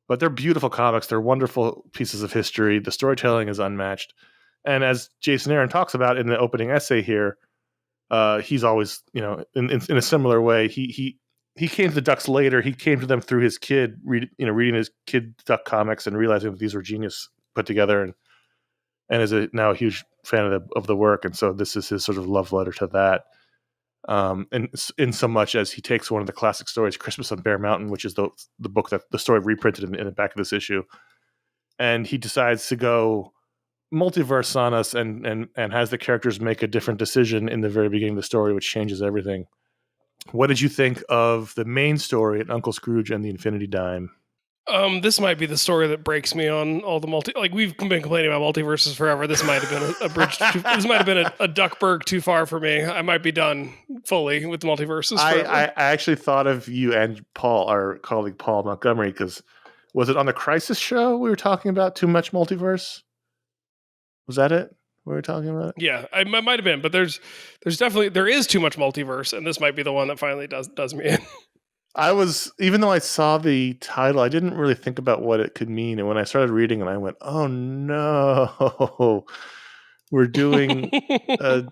But they're beautiful comics. They're wonderful pieces of history. The storytelling is unmatched. And as Jason Aaron talks about in the opening essay here, he's always, in a similar way, he came to the Ducks later. He came to them through his kid, reading his kid Duck comics and realizing that these were genius put together, and is now a huge fan of the work. And so this is his sort of love letter to that. And in so much as he takes one of the classic stories, Christmas on Bear Mountain, which is the book that the story reprinted in the back of this issue, and he decides to go multiverse on us and has the characters make a different decision in the very beginning of the story, which changes everything. What did you think of the main story at Uncle Scrooge and the Infinity Dime? This might be the story that breaks me on all the we've been complaining about multiverses forever. This might have been a bridge. This might have been a Duckburg too far for me. I might be done fully with multiverses. I actually thought of you and Paul, our colleague Paul Montgomery, because was it on the Crisis show we were talking about too much multiverse? Was that it? We were talking about? Yeah, I might have been, but there's definitely too much multiverse, and this might be the one that finally does me in. Even though I saw the title, I didn't really think about what it could mean. And when I started reading it, I went, oh no, we're doing a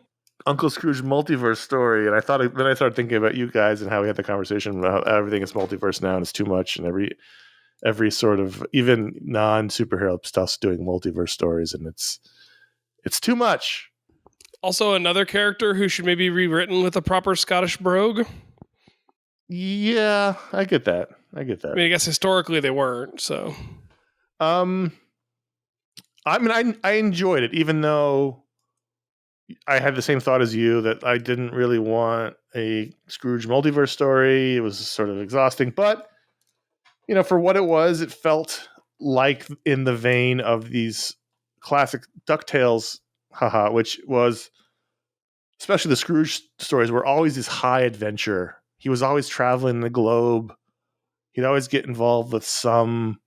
Uncle Scrooge multiverse story. And then I started thinking about you guys and how we had the conversation about how everything is multiverse now and it's too much. And every sort of, even non-superhero stuff's doing multiverse stories, and it's too much. Also, another character who should maybe be rewritten with a proper Scottish brogue. Yeah, I get that. I mean, I guess historically they weren't, so. I mean, I enjoyed it, even though I had the same thought as you that I didn't really want a Scrooge multiverse story. It was sort of exhausting, but for what it was, it felt like in the vein of these classic DuckTales, which was, especially the Scrooge stories, were always this high adventure. He was always traveling the globe. He'd always get involved with some,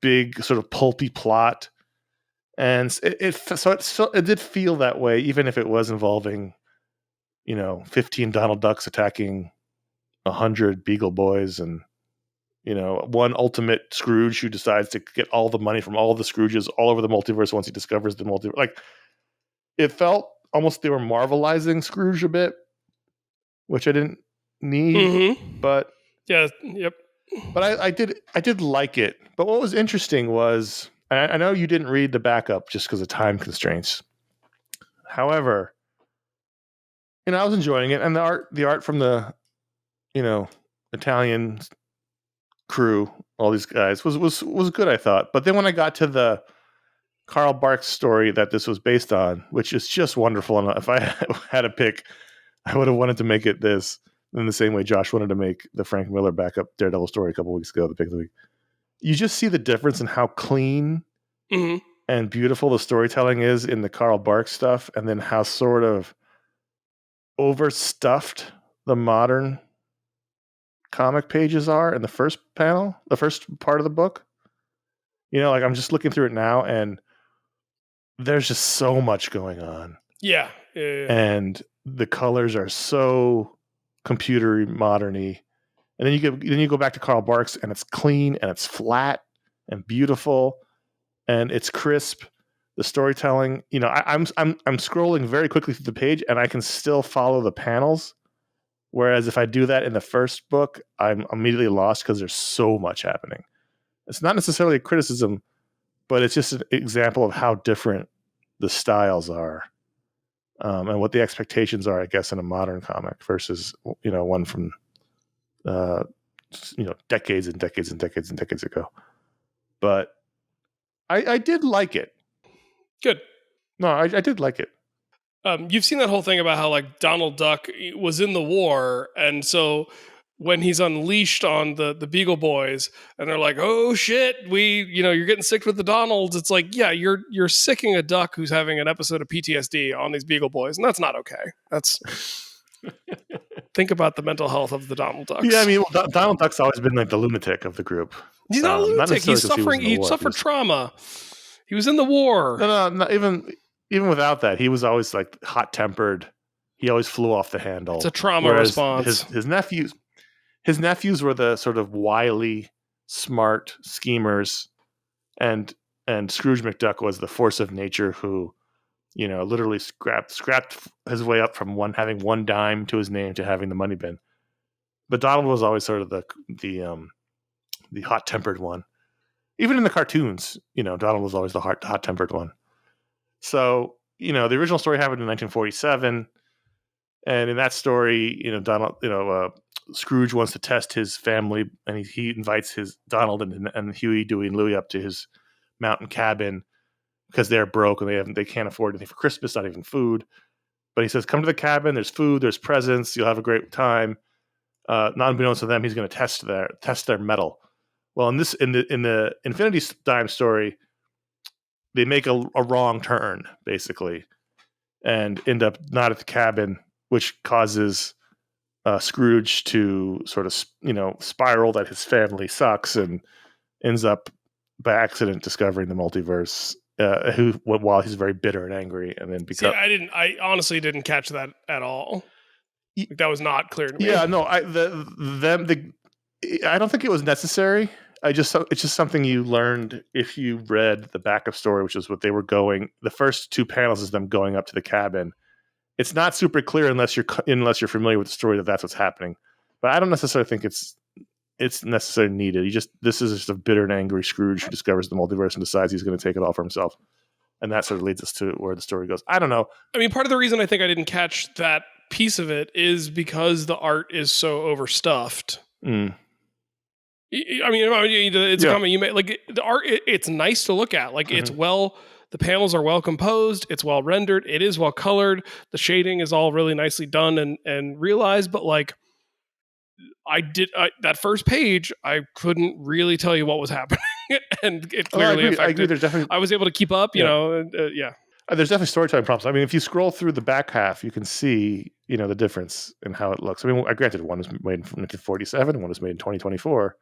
big sort of pulpy plot. And it did feel that way, even if it was involving, 15 Donald Ducks attacking 100 Beagle Boys and, one ultimate Scrooge who decides to get all the money from all of the Scrooges all over the multiverse once he discovers the multiverse. Like, it felt almost they were Marvelizing Scrooge a bit, which I didn't need, but yeah, yep. But I did like it. But what was interesting was, I know you didn't read the backup just because of time constraints. However, I was enjoying it, and the art from the, Italian crew, all these guys was good, I thought. But then when I got to the Carl Barks story that this was based on, which is just wonderful, and if I had a pick, I would have wanted to make it this in the same way Josh wanted to make the Frank Miller backup Daredevil story a couple weeks ago, the pick of the week. You just see the difference in how clean and beautiful the storytelling is in the Carl Barks stuff, and then how sort of overstuffed the modern comic pages are in the first panel, the first part of the book. Like, I'm just looking through it now, and there's just so much going on. Yeah. And the colors are so computery, moderny. And then you go back to Carl Barks, and it's clean and it's flat and beautiful and it's crisp. The storytelling, I'm scrolling very quickly through the page, and I can still follow the panels. Whereas if I do that in the first book, I'm immediately lost because there's so much happening. It's not necessarily a criticism, but it's just an example of how different the styles are, and what the expectations are, I guess, in a modern comic versus one from decades and decades and decades and decades ago. But I did like it. Good. No, I did like it. You've seen that whole thing about how, like, Donald Duck was in the war, and so when he's unleashed on the Beagle Boys, and they're like, "Oh shit, you're getting sick with the Donalds." It's like, yeah, you're sicking a duck who's having an episode of PTSD on these Beagle Boys, and that's not okay. That's think about the mental health of the Donald Ducks. Yeah, I mean, Donald Duck's always been like the lunatic of the group. He's not a lunatic. He's suffering. He suffered trauma. He was in the war. No, not even without that, he was always like hot tempered. He always flew off the handle. It's a trauma response. His nephews were the sort of wily, smart schemers, and Scrooge McDuck was the force of nature who, literally scrapped his way up from having one dime to his name to having the money bin. But Donald was always sort of the hot tempered one. Even in the cartoons, Donald was always the hot tempered one. So the original story happened in 1947. And in that story, Scrooge wants to test his family, and he invites his Donald and Huey, Dewey, and Louie up to his mountain cabin because they're broke and they can't afford anything for Christmas, not even food. But he says, "Come to the cabin. There's food. There's presents. You'll have a great time." Not unbeknownst to them, he's going to test their metal. Well, in the Infinity Dime story, they make a wrong turn basically, and end up not at the cabin, which causes Scrooge to sort of, spiral that his family sucks and ends up by accident discovering the multiverse. While he's very bitter and angry, and then I honestly didn't catch that at all. That was not clear to me. Yeah, no, I don't think it was necessary. It's just something you learned if you read the backup story, which is what they were going. The first two panels is them going up to the cabin. It's not super clear unless you're familiar with the story that that's what's happening. But I don't necessarily think it's necessarily needed. This is just a bitter and angry Scrooge who discovers the multiverse and decides he's going to take it all for himself. And that sort of leads us to where the story goes. I don't know. I mean, part of the reason I think I didn't catch that piece of it is because the art is so overstuffed. Mm. I mean, it's a comment you made. Like the art, it's nice to look at. Like it's the panels are well composed. It's well rendered. It is well colored. The shading is all really nicely done and realized. But like, that first page, I couldn't really tell you what was happening, and it clearly affected. I agree. There's definitely, I was able to keep up. Yeah. There's definitely storytelling problems. I mean, if you scroll through the back half, you can see, the difference in how it looks. I mean, granted, one was made in 1947, one was made in 2024,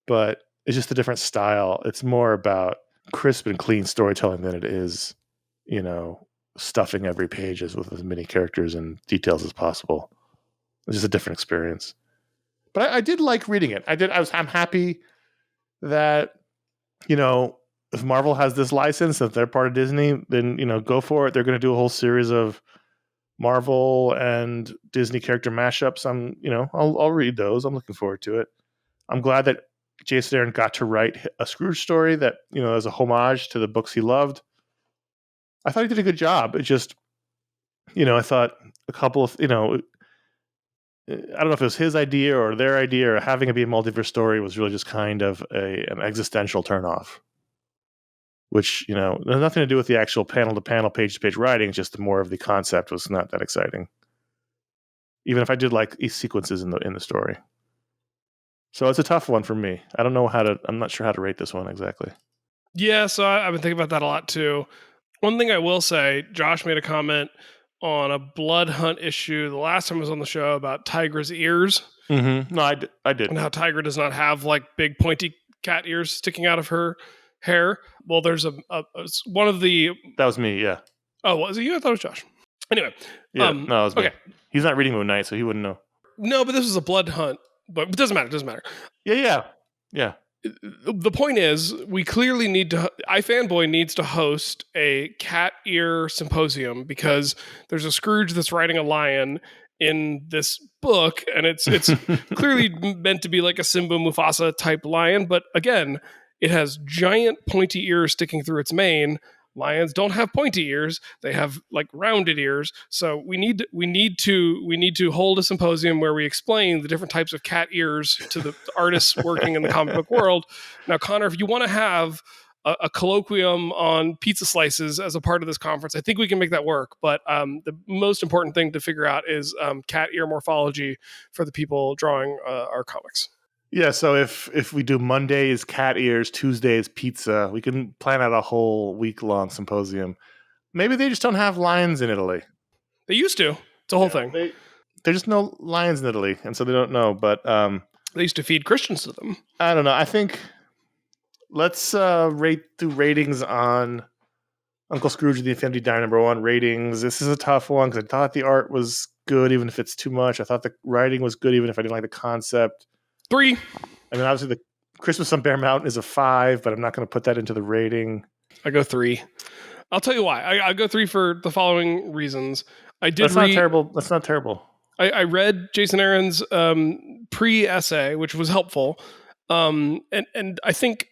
but it's just a different style. It's more about crisp and clean storytelling than it is, stuffing every page with as many characters and details as possible. It's just a different experience. But I did like reading it. I'm happy that, if Marvel has this license, if they're part of Disney, then, go for it. They're going to do a whole series of Marvel and Disney character mashups. I'll read those. I'm looking forward to it. I'm glad that Jason Aaron got to write a Scrooge story that, as a homage to the books he loved. I thought he did a good job. It just, I thought a couple of, I don't know if it was his idea or their idea, or having it be a multiverse story was really just kind of an existential turnoff, which, has nothing to do with the actual panel to panel, page to page writing. Just more of the concept was not that exciting. Even if I did like these sequences in the story. So it's a tough one for me. I'm not sure how to rate this one exactly. Yeah. So I've been thinking about that a lot too. One thing I will say, Josh made a comment on a Blood Hunt issue the last time I was on the show about Tigra's ears. Mm-hmm. No, I did. And how Tigra does not have like big pointy cat ears sticking out of her hair. Well, there's one of the... That was me, yeah. Oh, was it you? I thought it was Josh. Anyway. Yeah, no, it was me. Okay. He's not reading Moon Knight, so he wouldn't know. No, but this was a Blood Hunt. But it doesn't matter. Yeah. The point is, we clearly iFanboy needs to host a cat ear symposium because there's a Scrooge that's riding a lion in this book, and it's clearly meant to be like a Simba Mufasa type lion, but again, it has giant pointy ears sticking through its mane. Lions don't have pointy ears; they have like rounded ears. So we need to hold a symposium where we explain the different types of cat ears to the artists working in the comic book world. Now, Connor, if you want to have a colloquium on pizza slices as a part of this conference. I think we can make that work. But the most important thing to figure out is cat ear morphology for the people drawing our comics. Yeah, so if we do Mondays cat ears, Tuesdays pizza, we can plan out a whole week-long symposium. Maybe they just don't have lions in Italy. They used to. It's a whole thing. There's just no lions in Italy, and so they don't know. But they used to feed Christians to them. I don't know. I think let's do ratings on Uncle Scrooge and the Infinity Diner #1 ratings. This is a tough one because I thought the art was good, even if it's too much. I thought the writing was good, even if I didn't like the concept. 3. I mean, obviously, the Christmas on Bear Mountain is a 5, but I'm not going to put that into the rating. I go 3. I'll tell you why. I go 3 for the following reasons. That's not terrible. That's not terrible. I read Jason Aaron's pre-essay, which was helpful, and I think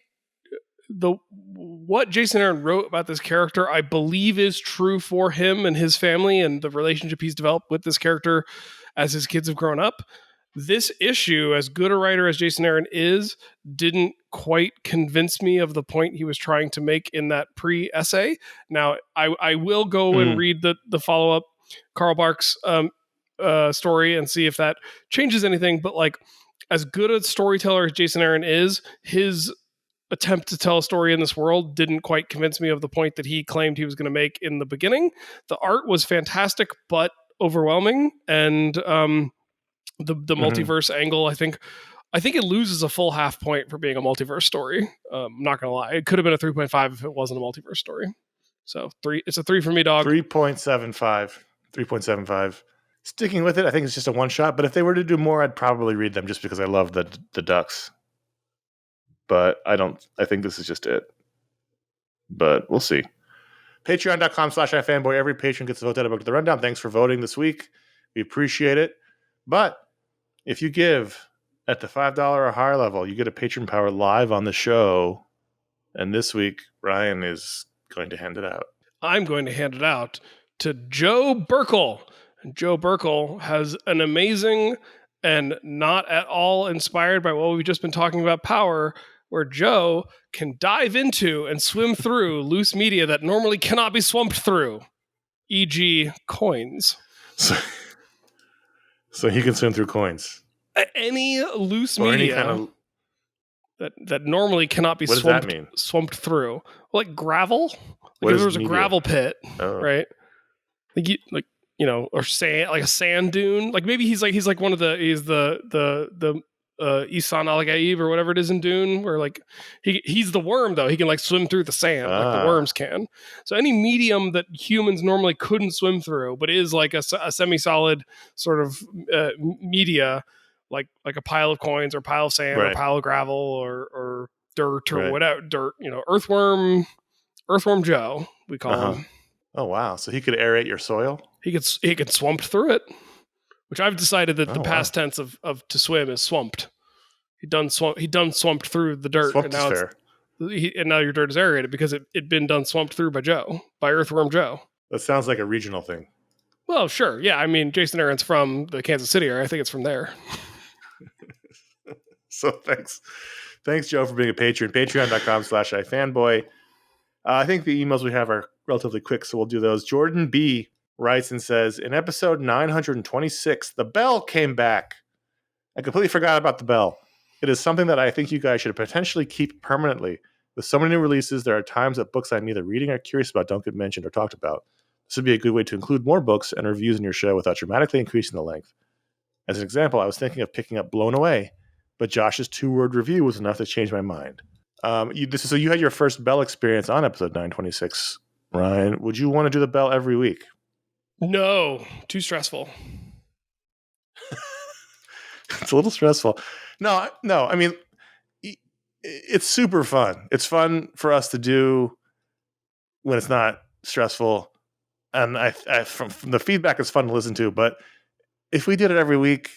what Jason Aaron wrote about this character, I believe, is true for him and his family and the relationship he's developed with this character as his kids have grown up. This issue, as good a writer as Jason Aaron is, didn't quite convince me of the point he was trying to make in that pre-essay. Now, I will go and read the follow-up Carl Barks story and see if that changes anything. But like, as good a storyteller as Jason Aaron is, his attempt to tell a story in this world didn't quite convince me of the point that he claimed he was going to make in the beginning. The art was fantastic, but overwhelming. And the multiverse angle, I think it loses a full half point for being a multiverse story. I'm not gonna lie, it could have been a 3.5 if it wasn't a multiverse story. So 3, it's a 3 for me, dog. 3.75. Sticking with it, I think it's just a one shot. But if they were to do more, I'd probably read them just because I love the ducks. But I think this is just it. But we'll see. Patreon.com/iFanboy. Every patron gets to vote out a book to the rundown. Thanks for voting this week. We appreciate it. But if you give at the $5 or higher level, you get a patron power live on the show. And this week, Ryan is going to hand it out. I'm going to hand it out to Joe Burkel. And Joe Burkel has an amazing and not at all inspired by what we've just been talking about power, where Joe can dive into and swim through loose media that normally cannot be swamped through, e.g. coins. So he can swim through coins. Any loose media any kind of... that normally cannot be swamped through. Like gravel. Like if there was a gravel pit, right? Or sand, like a sand dune. Like maybe he's the Isan Al-Gaib or whatever it is in Dune, where like he's the worm though. He can like swim through the sand like the worms can. So any medium that humans normally couldn't swim through, but is like a semi-solid sort of media, like a pile of coins or pile of sand or pile of gravel or dirt or whatever. Dirt, earthworm Joe, we call him. Oh wow! So he could aerate your soil. He could swamp through it. Which I've decided that the past tense of to swim is swamped. He done swamped through the dirt, swamped and now your dirt is aerated because it'd been done swamped through by Earthworm Joe. That sounds like a regional thing. Well, sure, yeah. I mean, Jason Aaron's from the Kansas City area. I think it's from there. So thanks, Joe, for being a patron. Patreon.com/iFanboy. I think the emails we have are relatively quick, so we'll do those. Jordan B writes and says, in episode 926, the bell came back. I completely forgot about the bell. It is something that I think you guys should potentially keep permanently. With so many new releases, there are times that books I'm either reading or curious about don't get mentioned or talked about. This would be a good way to include more books and reviews in your show without dramatically increasing the length. As an example, I was thinking of picking up Blown Away, but Josh's 2-word review was enough to change my mind. So you had your first bell experience on episode 926, Ryan. Would you want to do the bell every week? No, too stressful. It's a little stressful. No. I mean, it's super fun. It's fun for us to do when it's not stressful. And I from the feedback, it's fun to listen to. But if we did it every week,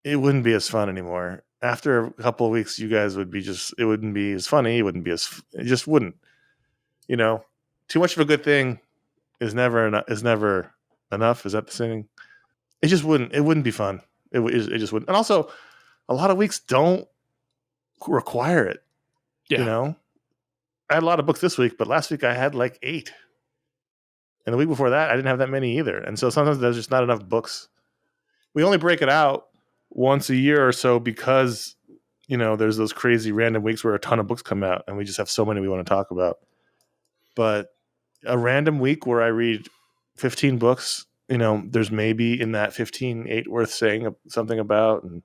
it wouldn't be as fun anymore. After a couple of weeks, you guys would be it wouldn't be as funny. It just wouldn't. Too much of a good thing is never enough. Is that the saying? It just wouldn't. It wouldn't be fun. It just wouldn't. And also, a lot of weeks don't require it. Yeah. I had a lot of books this week, but last week I had like 8. And the week before that, I didn't have that many either. And so sometimes there's just not enough books. We only break it out once a year or so because, there's those crazy random weeks where a ton of books come out and we just have so many we want to talk about. But a random week where I read 15 books, there's maybe in that 15, 8 worth saying something about. And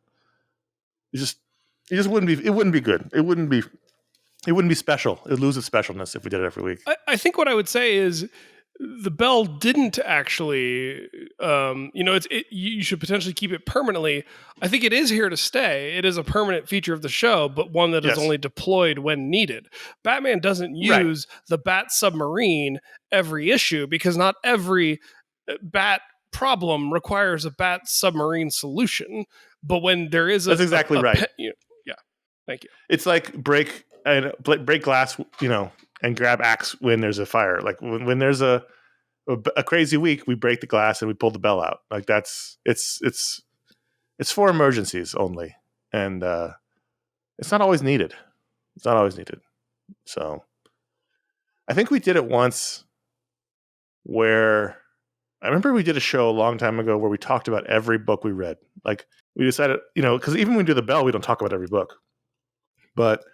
it just wouldn't be good. It wouldn't be special. It would lose its specialness if we did it every week. I think what I would say is the bell didn't actually, you should potentially keep it permanently. I think it is here to stay. It is a permanent feature of the show, but one that is only deployed when needed. Batman doesn't use the Bat submarine every issue because not every Bat problem requires a Bat submarine solution. But when there is that's exactly right. Yeah, thank you. It's like break glass, and grab axe when there's a fire. Like when there's a crazy week, we break the glass and we pull the bell out. Like it's for emergencies only, and it's not always needed. So I think we did it once where I remember we did a show a long time ago where we talked about every book we read. Like we decided, because even when we do the bell, we don't talk about every book, but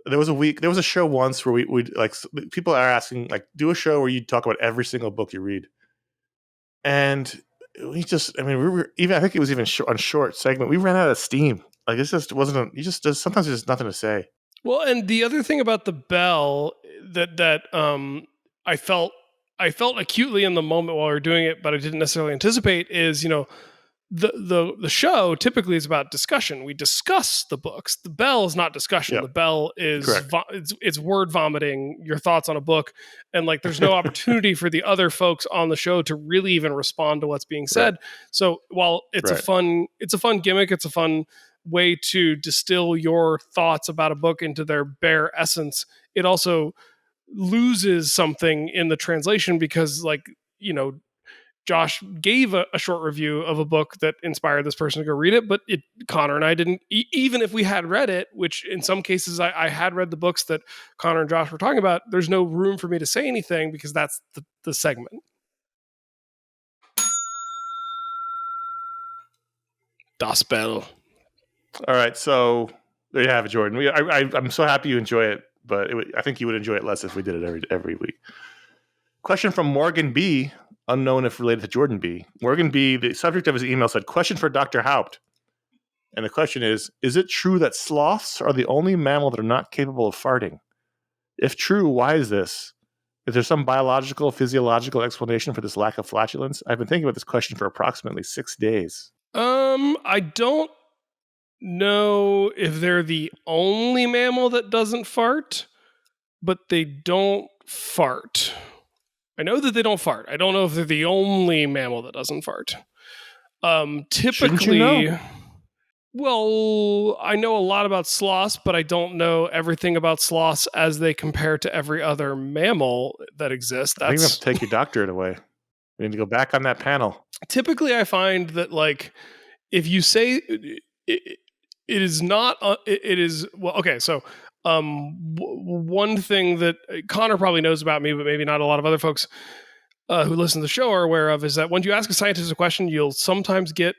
there was a show once where we like people are asking, like, do a show where you talk about every single book you read. And we were I think it was even on short segment. We ran out of steam. Like it just wasn't, sometimes there's just nothing to say. Well, and the other thing about the bell that I felt acutely in the moment while we were doing it, but I didn't necessarily anticipate is, the show typically is about discussion. We discuss the books. The bell is not discussion. Yep. The bell is it's word vomiting your thoughts on a book, and like there's no opportunity for the other folks on the show to really even respond to what's being said. Right. So while it's a fun gimmick, it's a fun way to distill your thoughts about a book into their bare essence. It also loses something in the translation because, like, Josh gave a short review of a book that inspired this person to go read it, but Connor and I didn't, even if we had read it, which in some cases I had read the books that Connor and Josh were talking about, there's no room for me to say anything because that's the segment. Das Bell. All right, so there you have it, Jordan. I'm so happy you enjoy it, but I think you would enjoy it less if we did it every week. Question from Morgan B., unknown if related to Jordan B. Morgan B., the subject of his email said, question for Dr. Haupt. And the question is it true that sloths are the only mammal that are not capable of farting? If true, why is this? Is there some biological, physiological explanation for this lack of flatulence? I've been thinking about this question for approximately 6 days. I don't know if they're the only mammal that doesn't fart, but they don't fart. I know that they don't fart. I don't know if they're the only mammal that doesn't fart. Typically, shouldn't you know? Well, I know a lot about sloths, but I don't know everything about sloths as they compare to every other mammal that exists. I think you have to take your doctorate away. We need to go back on that panel. Typically, I find that, like, if you say it is not, it is, well, okay, so one thing that Connor probably knows about me, but maybe not a lot of other folks who listen to the show are aware of, is that when you ask a scientist a question, you'll sometimes get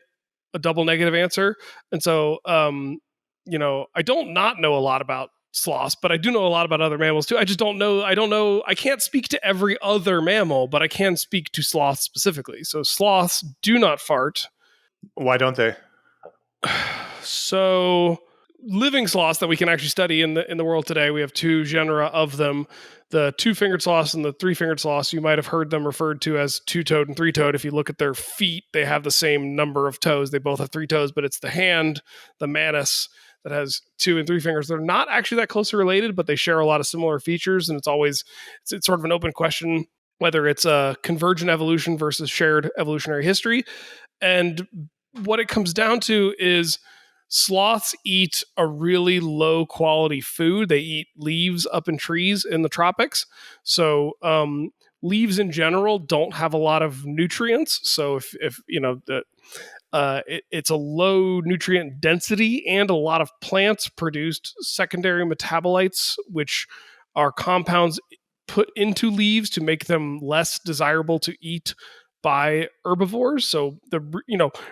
a double negative answer. And so, I don't not know a lot about sloths, but I do know a lot about other mammals too. I just don't know. I can't speak to every other mammal, but I can speak to sloths specifically. So sloths do not fart. Why don't they? So living sloths that we can actually study in the world today, we have 2 genera of them: the 2-fingered sloths and the 3-fingered sloths. You might have heard them referred to as 2-toed and 3-toed. If you look at their feet, they have the same number of toes. They both have 3 toes, but it's the hand, the manus, that has 2 and 3 fingers. They're not actually that closely related, but they share a lot of similar features. And it's sort of an open question whether it's a convergent evolution versus shared evolutionary history. And what it comes down to is sloths eat a really low quality food. They eat leaves up in trees in the tropics. So leaves in general don't have a lot of nutrients. So if it's a low nutrient density, and a lot of plants produced secondary metabolites, which are compounds put into leaves to make them less desirable to eat by herbivores. So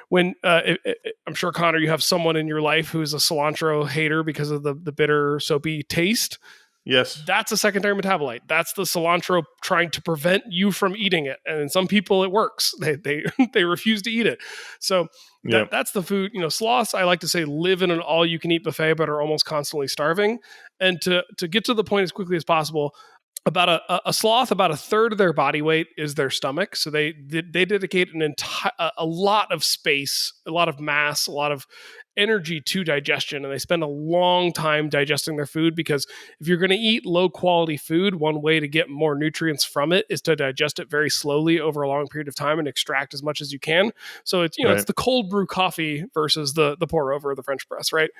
when I'm sure, Connor, you have someone in your life who's a cilantro hater because of the bitter soapy taste. Yes. That's a secondary metabolite. That's the cilantro trying to prevent you from eating it. And in some people it works. They refuse to eat it. So that's the food. Sloths, I like to say, live in an all-you-can-eat buffet, but are almost constantly starving. And to get to the point as quickly as possible, about a sloth, about a third of their body weight is their stomach. So they dedicate a lot of space, a lot of mass, a lot of energy to digestion, and they spend a long time digesting their food, because if you're going to eat low quality food, one way to get more nutrients from it is to digest it very slowly over a long period of time and extract as much as you can. So it's it's the cold brew coffee versus the pour over, the French press, right?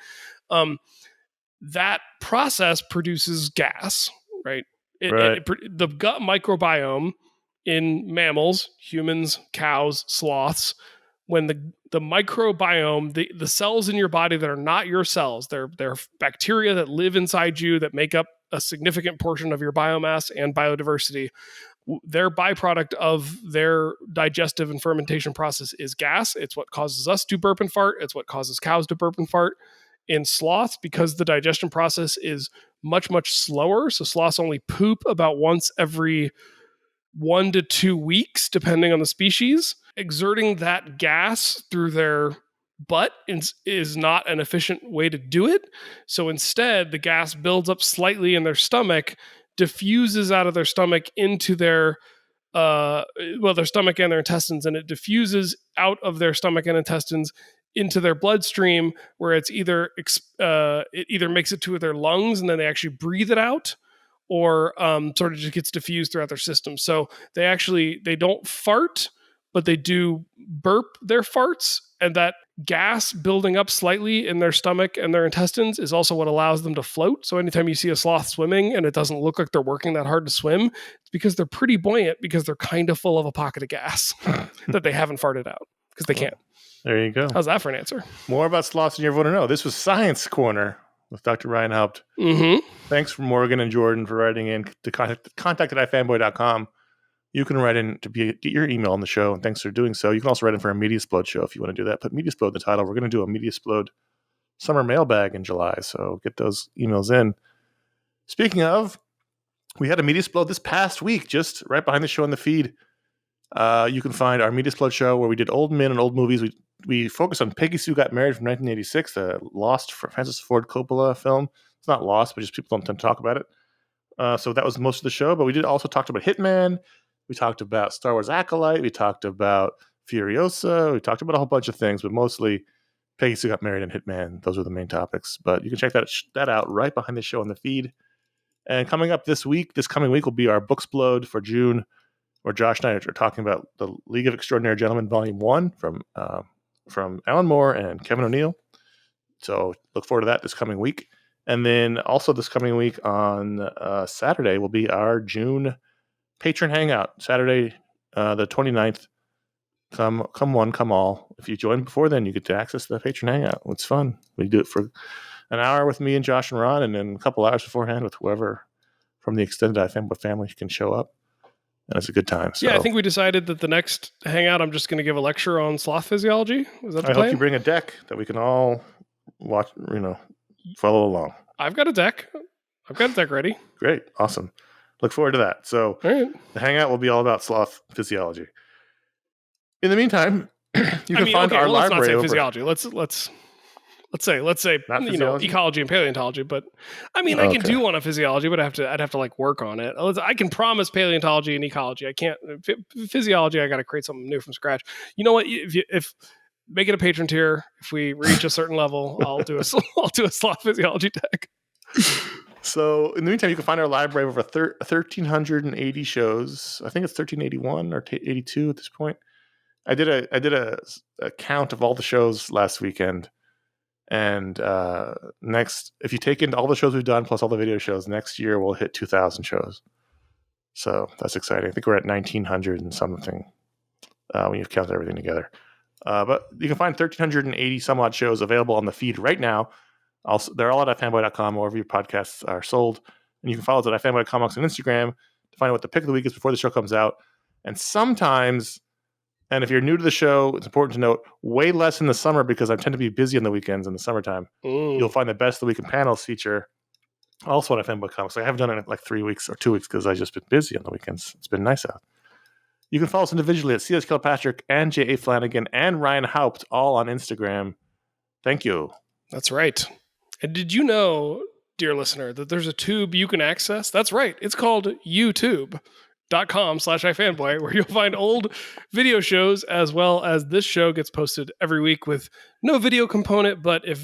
That process produces gas, right? The gut microbiome in mammals, humans, cows, sloths, when the microbiome, the cells in your body that are not your cells, they're bacteria that live inside you that make up a significant portion of your biomass and biodiversity. Their byproduct of their digestive and fermentation process is gas. It's what causes us to burp and fart. It's what causes cows to burp and fart. In sloths, because the digestion process is much, much slower, so sloths only poop about once every 1 to 2 weeks, depending on the species. Exerting that gas through their butt is not an efficient way to do it. So instead, the gas builds up slightly in their stomach, diffuses out of their stomach into their stomach and their intestines, and it diffuses out of their stomach and intestines into their bloodstream, where it either makes it to their lungs and then they actually breathe it out, or sort of just gets diffused throughout their system. So they don't fart, but they do burp their farts, and that gas building up slightly in their stomach and their intestines is also what allows them to float. So anytime you see a sloth swimming and it doesn't look like they're working that hard to swim, it's because they're pretty buoyant, because they're kind of full of a pocket of gas that they haven't farted out because they can't. There you go. How's that for an answer? More about sloths than you ever want to know. This was Science Corner with Dr. Ryan Haupt. Mm-hmm. Thanks for Morgan and Jordan for writing in to contact at iFanboy.com. You can write in to get your email on the show, and thanks for doing so. You can also write in for a Mediasplode show if you want to do that. Put Mediasplode in the title. We're going to do a Mediasplode summer mailbag in July, so get those emails in. Speaking of, we had a Mediasplode this past week, just right behind the show in the feed. You can find our Mediasplode show where we did old men and old movies. We focused on Peggy Sue Got Married from 1986, the lost Francis Ford Coppola film. It's not lost, but just people don't tend to talk about it. So that was most of the show, but we did also talk about Hitman. We talked about Star Wars Acolyte. We talked about Furiosa. We talked about a whole bunch of things, but mostly Peggy Sue Got Married and Hitman. Those were the main topics. But you can check that out right behind the show on the feed. And coming up this coming week will be our Booksplode for June, where Josh and I are talking about the League of Extraordinary Gentlemen, Volume 1 from Alan Moore and Kevin O'Neill. So look forward to that this coming week. And then also this coming week on Saturday will be our June Patron Hangout. Saturday, the 29th. Come one, come all. If you join before then, you get to access the Patron Hangout. It's fun. We do it for an hour with me and Josh and Ron, and then a couple hours beforehand with whoever from the extended iFanboy family can show up. And it's a good time. So, yeah, I think we decided that the next hangout, I'm just going to give a lecture on sloth physiology. Was that the plan? I hope you bring a deck that we can all watch, follow along. I've got a deck. Ready. Great. Awesome. Look forward to that. So right. The hangout will be all about sloth physiology. In the meantime, you can find our library. Let's not say physiology. Let's say ecology and paleontology, but I mean, I can do one on physiology, but I'd have to work on it. I can promise paleontology and ecology. I can't physiology. I got to create something new from scratch. You know what? If make it a patron tier, if we reach a certain level, I'll do a sloth physiology deck. So in the meantime, you can find our library of over 1,380 shows. I think it's 1,381 or 82 at this point. I did a count of all the shows last weekend. And next, if you take in all the shows we've done plus all the video shows, next year we'll hit 2,000 shows. So that's exciting. I think we're at 1,900 and something when you count everything together. But you can find 1,380 some odd shows available on the feed right now. Also, they're all at ifanboy.com, wherever your podcasts are sold. And you can follow us at iFanboy Comics on Instagram to find out what the pick of the week is before the show comes out. And sometimes, and if you're new to the show, it's important to note, way less in the summer because I tend to be busy on the weekends in the summertime. You'll find the Best of the Week in Panels feature also on iFanboy Comics. I haven't done it in like 3 weeks or 2 weeks because I've just been busy on the weekends. It's been nice out. You can follow us individually at CS Kilpatrick and J.A. Flanagan and Ryan Haupt, all on Instagram. Thank you. That's right. And did you know, dear listener, that there's a tube you can access? That's right. It's called youtube.com/ifanboy, where you'll find old video shows as well as this show gets posted every week with no video component. But if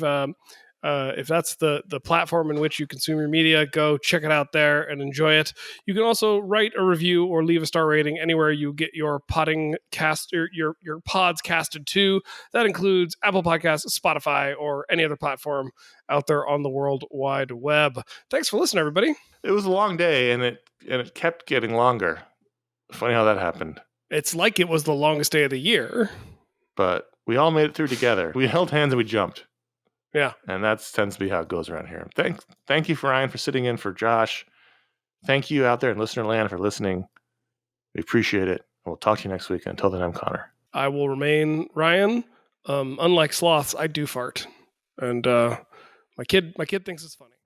that's the platform in which you consume your media, go check it out there and enjoy it. You can also write a review or leave a star rating anywhere you get your your pods casted to. That includes Apple Podcasts, Spotify, or any other platform out there on the World Wide Web. Thanks for listening, everybody. It was a long day, and it kept getting longer. Funny how that happened. It's like it was the longest day of the year. But we all made it through together. We held hands and we jumped. Yeah. And that tends to be how it goes around here. Thank you, Ryan, for sitting in for Josh. Thank you out there in listener land for listening. We appreciate it. We'll talk to you next week. Until then, I'm Connor. I will remain Ryan. Unlike sloths, I do fart. And my kid thinks it's funny.